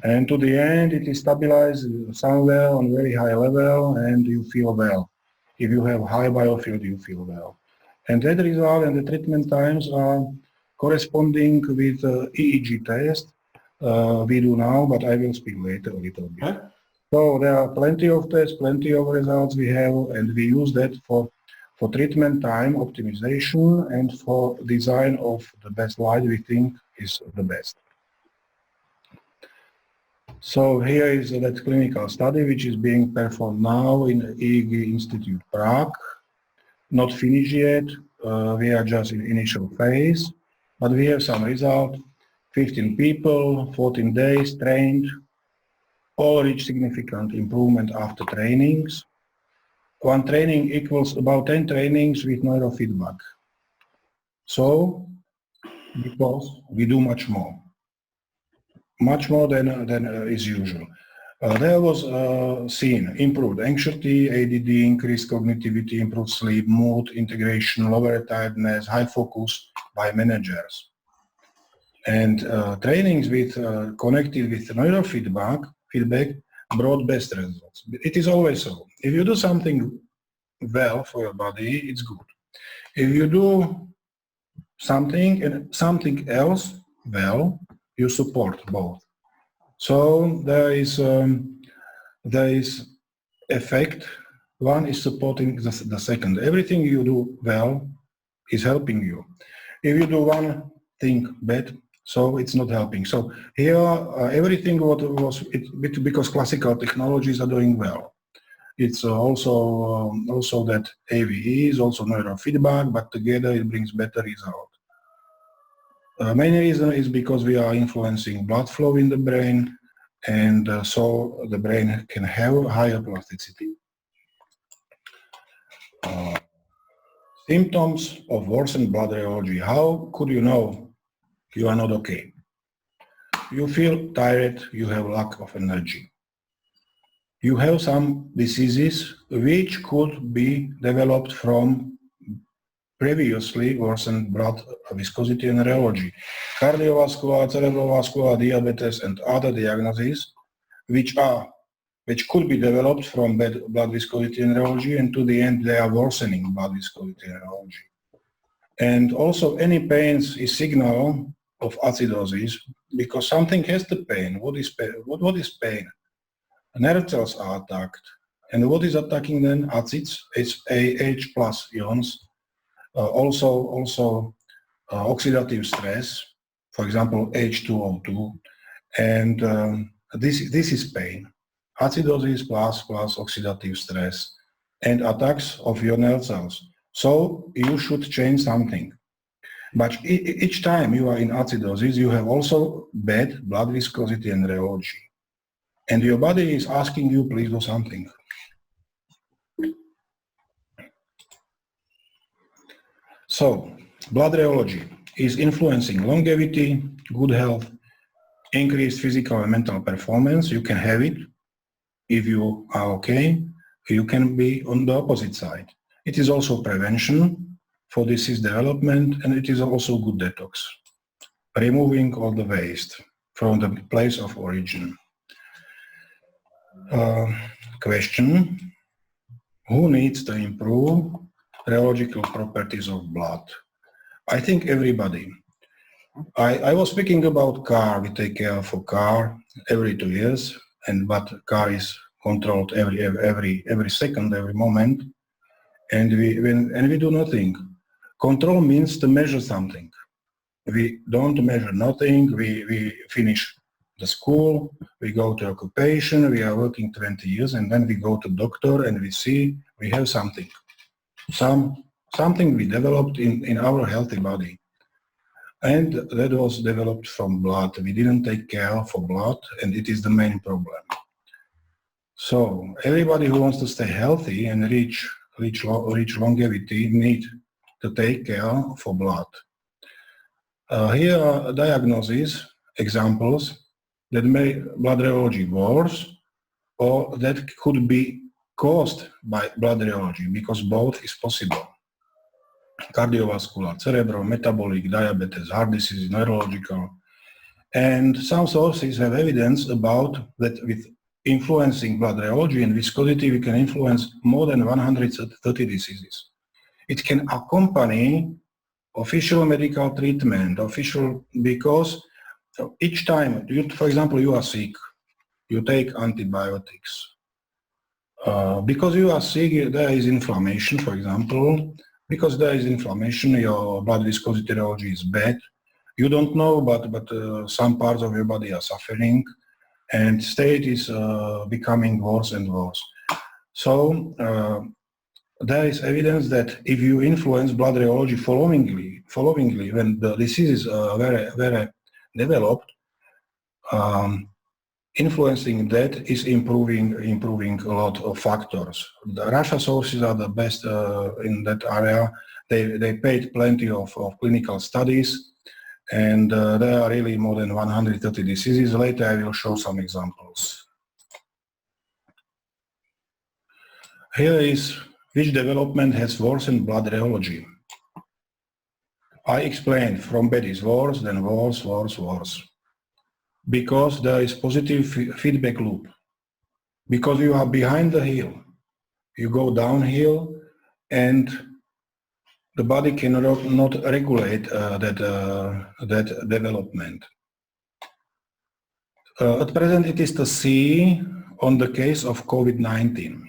And to the end, it is stabilized somewhere on very high level and you feel well. If you have high biofield, you feel well. And that result and the treatment times are corresponding with EEG test we do now, but I will speak later a little bit. Okay. So there are plenty of tests, plenty of results we have, and we use that for treatment time optimization and for design of the best light we think is the best. So here is that clinical study which is being performed now in EEG Institute Prague. Not finished yet, we are just in initial phase, but we have some result. 15 people, 14 days trained, all reach significant improvement after trainings. One training equals about 10 trainings with neurofeedback. So, because we do much more than is usual. There was seen improved anxiety, ADD, increased cognitivity, improved sleep, mood, integration, lower tiredness, high focus by managers. And trainings with connected with neurofeedback brought best results. It is always so. If you do something well for your body, it's good. If you do something and something else well, you support both. So there is effect one is supporting the second. Everything you do well is helping you. If you do one thing bad, so it's not helping. So here, everything because classical technologies are doing well. It's also that AVE is also neurofeedback, but together it brings better result. Main reason is because we are influencing blood flow in the brain, and so the brain can have higher plasticity. Symptoms of worsened blood rheology. How could you know you are not okay? You feel tired, you have lack of energy. You have some diseases which could be developed from previously worsened blood viscosity and rheology. Cardiovascular, cerebrovascular, diabetes and other diagnoses which could be developed from bad blood viscosity and rheology, and to the end they are worsening blood viscosity and rheology. And also any pains is signal of acidosis because something has the pain. What is pain? What is pain? Nerve cells are attacked. And what is attacking then? Acids, H plus ions. Also oxidative stress, for example, H2O2. And this is pain. Acidosis plus oxidative stress and attacks of your nerve cells. So you should change something. But each time you are in acidosis, you have also bad blood viscosity and rheology. And your body is asking you, please do something. So, blood rheology is influencing longevity, good health, increased physical and mental performance. You can have it if you are okay. You can be on the opposite side. It is also prevention for disease development, and it is also good detox, removing all the waste from the place of origin. Question: who needs to improve rheological properties of blood? I think everybody. I was speaking about car. We take care of a car every 2 years, but car is controlled every second, every moment, and we do nothing. Control means to measure something. We don't measure nothing. We finish the school, we go to occupation, we are working 20 years, and then we go to doctor and we see we have something. Something we developed in our healthy body. And that was developed from blood. We didn't take care for blood, and it is the main problem. So everybody who wants to stay healthy and reach longevity need to take care for blood. Here are diagnoses, examples that make blood rheology worse or that could be caused by blood rheology, because both is possible. Cardiovascular, cerebral, metabolic, diabetes, heart disease, neurological. And some sources have evidence about that with influencing blood rheology and viscosity, we can influence more than 130 diseases. It can accompany official medical treatment, because each time, for example, you are sick, you take antibiotics. Because you are sick, there is inflammation, for example. Because there is inflammation, your blood viscosity rheology is bad. You don't know, but some parts of your body are suffering, and state is becoming worse and worse. So there is evidence that if you influence blood rheology followingly when the diseases are very developed, influencing that is improving a lot of factors. The Russia sources are the best in that area. They paid plenty of clinical studies, and there are really more than 130 diseases. Later I will show some examples. Here is which development has worsened blood rheology. I explained from bad is worse, then worse. Because there is positive feedback loop. Because you are behind the hill, you go downhill, and the body cannot not regulate that development. At present, it is to see on the case of COVID-19.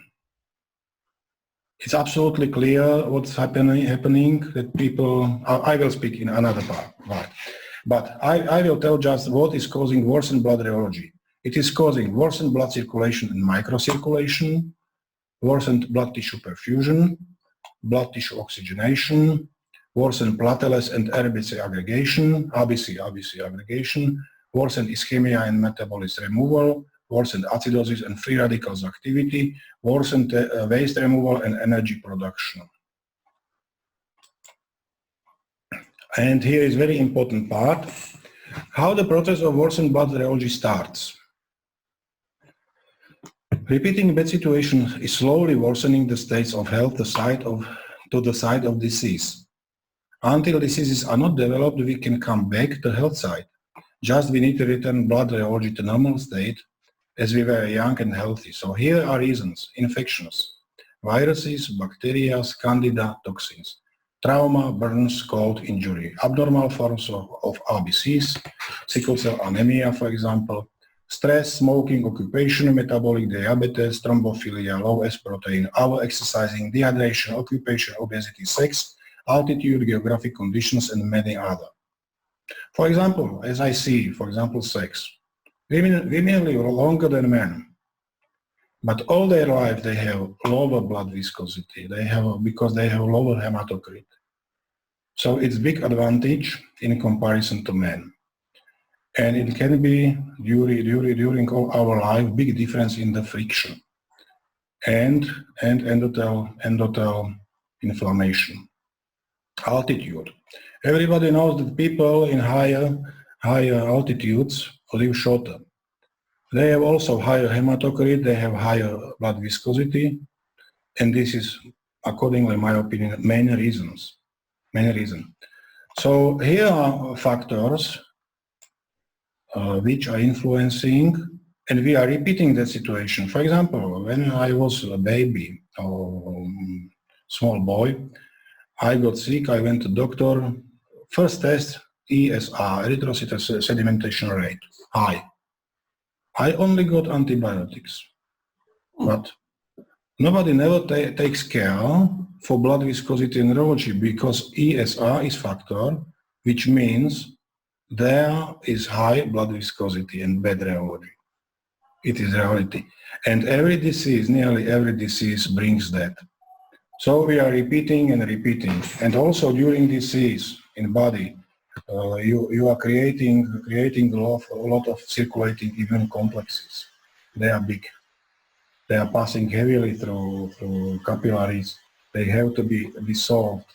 it's absolutely clear what's happening that people, I will speak in another part. But I will tell just what is causing worsened blood rheology. It is causing worsened blood circulation and microcirculation, worsened blood tissue perfusion, blood tissue oxygenation, worsened platelets and RBC aggregation, RBC aggregation, worsened ischemia and metabolism removal, worsened acidosis and free radicals activity, worsened waste removal and energy production. And here is very important part, how the process of worsened blood rheology starts. Repeating bad situation is slowly worsening the states of health to the side of disease. Until diseases are not developed, we can come back to health side. Just we need to return blood rheology to normal state as we were young and healthy. So here are reasons: infections, viruses, bacteria, candida, toxins, trauma, burns, cold, injury, abnormal forms of RBCs, sickle cell anemia, for example, stress, smoking, occupation, metabolic diabetes, thrombophilia, low S protein, over-exercising, dehydration, occupation, obesity, sex, altitude, geographic conditions, and many other. For example, as I see, for example, sex. Women live longer than men, but all their life they have lower blood viscosity. Because they have lower hematocrit. So it's big advantage in comparison to men. And it can be during all our life big difference in the friction and endothelial inflammation. Altitude. Everybody knows that people in higher altitudes live shorter. They have also higher hematocrit, they have higher blood viscosity, and this is, accordingly, in my opinion, main reason. So here are factors which are influencing, and we are repeating that situation. For example, when I was a baby or small boy, I got sick, I went to doctor, first test, ESR, erythrocyte sedimentation rate, high. I only got antibiotics, but nobody never takes care for blood viscosity and rheology because ESR is factor, which means there is high blood viscosity and bad rheology. It is reality. And every disease, nearly every disease brings that. So we are repeating and repeating. And also during disease in body, you are creating a lot of circulating immune complexes. They are big. They are passing heavily through capillaries. They have to be dissolved.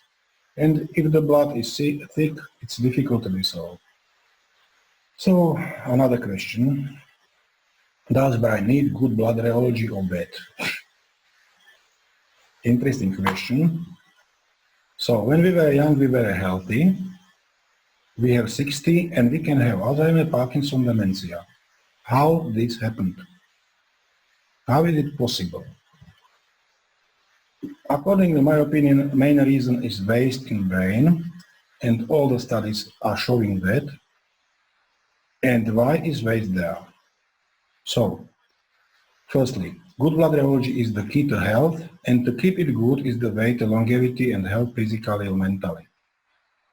And if the blood is thick, it's difficult to dissolve. So another question, does brain need good blood rheology or bad? Interesting question. So when we were young, we were healthy. We have 60 and we can have Alzheimer's, Parkinson, dementia. How this happened? How is it possible? According to my opinion, main reason is waste in brain, and all the studies are showing that. And why is waste there? So, firstly, good blood rheology is the key to health, and to keep it good is the way to longevity and health physically and mentally.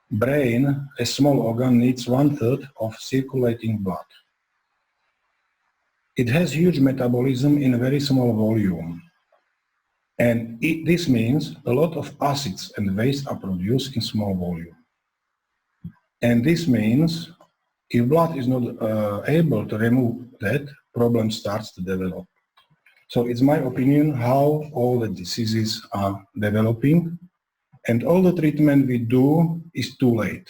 Brain, a small organ, needs 1/3 of circulating blood. It has huge metabolism in a very small volume. And this means a lot of acids and waste are produced in small volume. And this means if blood is not able to remove that, problem starts to develop. So it's my opinion how all the diseases are developing, and all the treatment we do is too late.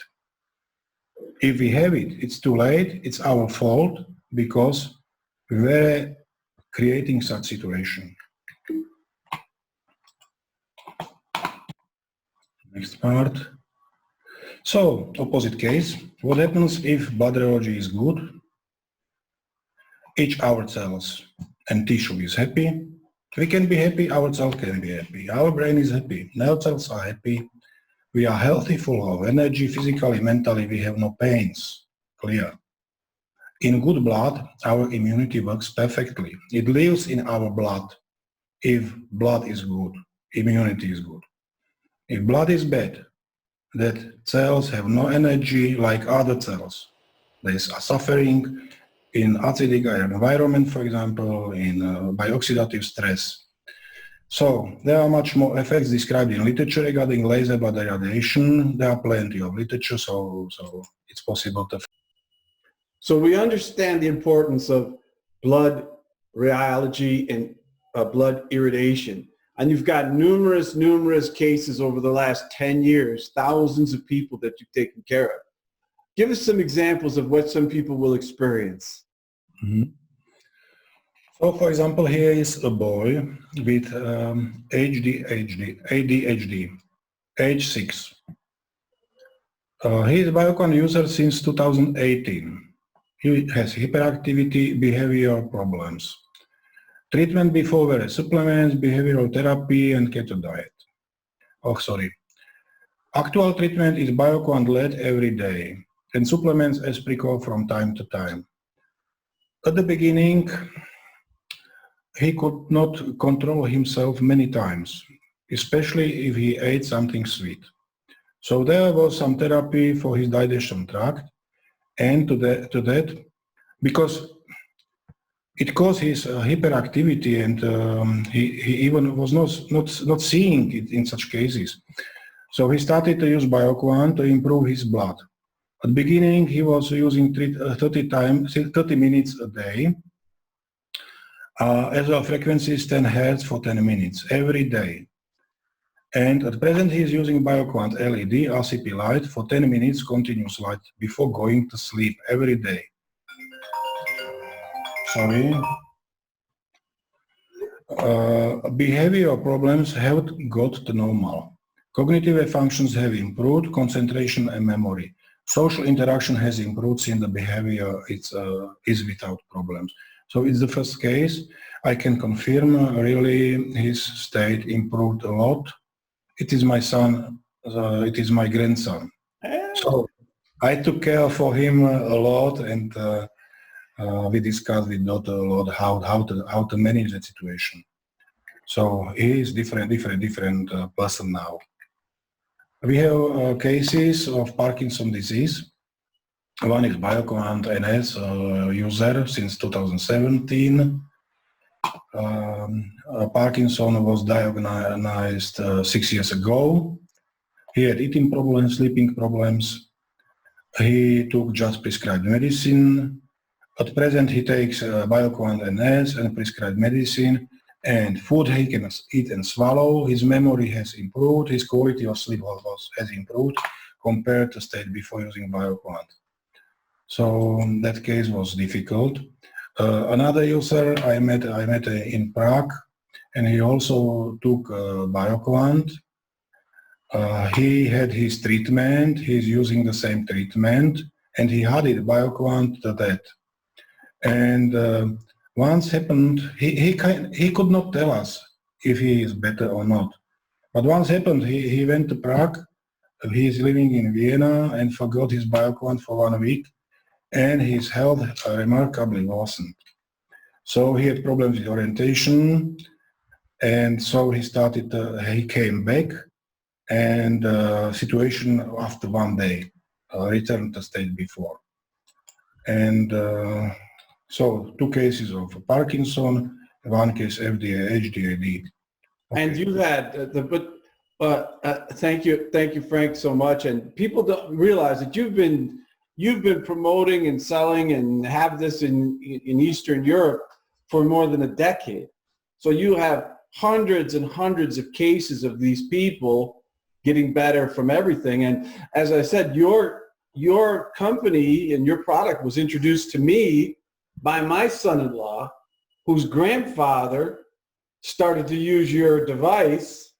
If we have it, it's too late, it's our fault because we were creating such situation. Next part. So, opposite case, what happens if blood rheology is good? Each our cells and tissue is happy. We can be happy, our cells can be happy. Our brain is happy, nerve cells are happy. We are healthy, full of energy, physically, mentally, we have no pains. Clear. In good blood, our immunity works perfectly. It lives in our blood if blood is good. immunity is good. If blood is bad, that cells have no energy like other cells. They are suffering in acidic environment, for example, by oxidative stress. So there are much more effects described in literature regarding laser blood irradiation. There are plenty of literature, so it's possible to. So we understand the importance of blood rheology and blood irradiation. And you've got numerous cases over the last 10 years, thousands of people that you've taken care of. Give us some examples of what some people will experience. Mm-hmm. So, for example, here is a boy with ADHD, age 6. He is a Biocon user since 2018. He has hyperactivity, behavioral problems. Treatment before were supplements, behavioral therapy, and keto diet. Actual treatment is Biocon LED every day, and supplements as Preco from time to time. At the beginning, he could not control himself many times, especially if he ate something sweet. So there was some therapy for his digestion tract, and to that, because it caused his hyperactivity, and he even was not seeing it in such cases. So he started to use Bioquant to improve his blood. At the beginning, he was using 30 minutes a day. As well, frequency is 10 Hz for 10 minutes every day. And at present, he is using Bioquant LED RCP light for 10 minutes continuous light before going to sleep every day. Sorry. Behavioral problems have got to normal. Cognitive functions have improved, concentration and memory. Social interaction has improved since the behavior is without problems. So it's the first case. I can confirm really his state improved a lot. It is my son, it is my grandson. So I took care for him a lot, and we discussed with daughter a lot how to manage that situation. So he is different person now. We have cases of Parkinson's disease. One is Bioquant NS user since 2017. Parkinson was diagnosed 6 years ago. He had eating problems, sleeping problems. He took just prescribed medicine. At present, he takes Bioquant NS and prescribed medicine, and food he can eat and swallow. His memory has improved. His quality of sleep has improved compared to state before using Bioquant. So that case was difficult. Another user I met in Prague, and he also took Bioquant. He had his treatment. He's using the same treatment, and he added Bioquant to that. And once happened, he could not tell us if he is better or not. But once happened, he went to Prague. He is living in Vienna and forgot his Bioquant for 1 week, and his health remarkably worsened. So he had problems with orientation, and so he came back, and situation after 1 day returned to state before. And so 2 cases of Parkinson, 1 case HDAD. Okay. And you had thank you, Frank, so much. And people don't realize that you've been promoting and selling and have this in Eastern Europe for more than a decade. So you have hundreds and hundreds of cases of these people getting better from everything. And as I said, your company and your product was introduced to me by my son-in-law, whose grandfather started to use your device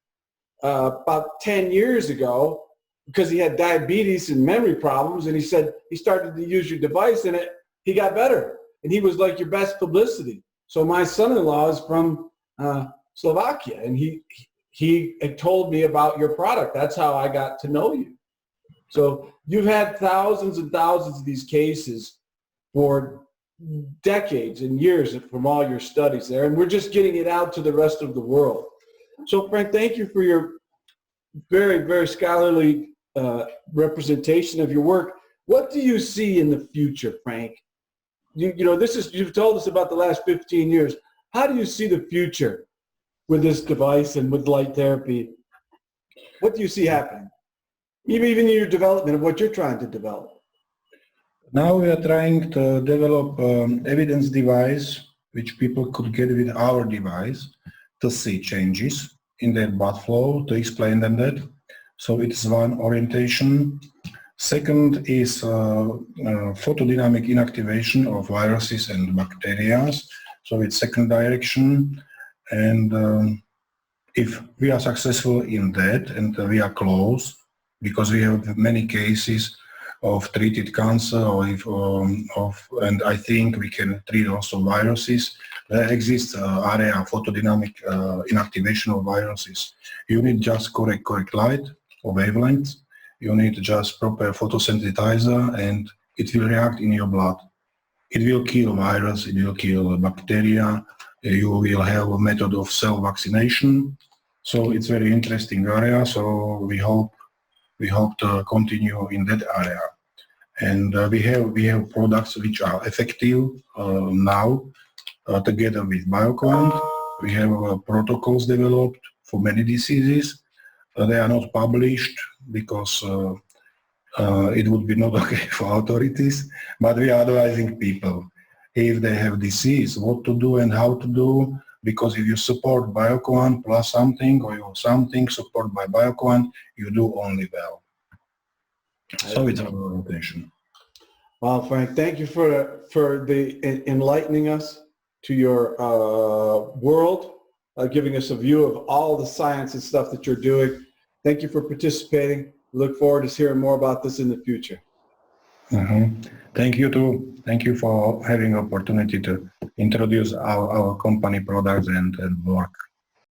about 10 years ago because he had diabetes and memory problems, and he said he started to use your device and he got better, and he was like your best publicity. So my son-in-law is from Slovakia, and he had told me about your product. That's how I got to know you. So you've had thousands and thousands of these cases for decades and years from all your studies there, and we're just getting it out to the rest of the world. So Frank, thank you for your very, very scholarly representation of your work. What do you see in the future, Frank? You know, you've told us about the last 15 years. How do you see the future with this device and with light therapy? What do you see happening? Even in your development of what you're trying to develop. Now we are trying to develop evidence device which people could get with our device to see changes in their blood flow, to explain them that. So it's one orientation. Second is photodynamic inactivation of viruses and bacteria. So it's second direction. And if we are successful in that, and we are close, because we have many cases of treated cancer, and I think we can treat also viruses. There exists area of photodynamic inactivation of viruses. You need just correct light or wavelength. You need just proper photosensitizer, and it will react in your blood. It will kill virus, it will kill bacteria. You will have a method of cell vaccination. So it's very interesting area. So we hope to continue in that area. And we have products which are effective now together with BioQuant. We have protocols developed for many diseases. They are not published because it would be not okay for authorities, but we are advising people if they have disease, what to do and how to do, because if you support BioQuant plus something, or you something support by BioQuant, you do only well. So it's our orientation. Well, Frank, thank you for enlightening us to your world, giving us a view of all the science and stuff that you're doing. Thank you for participating. Look forward to hearing more about this in the future. Thank you too. Thank you for having opportunity to introduce our company products and work.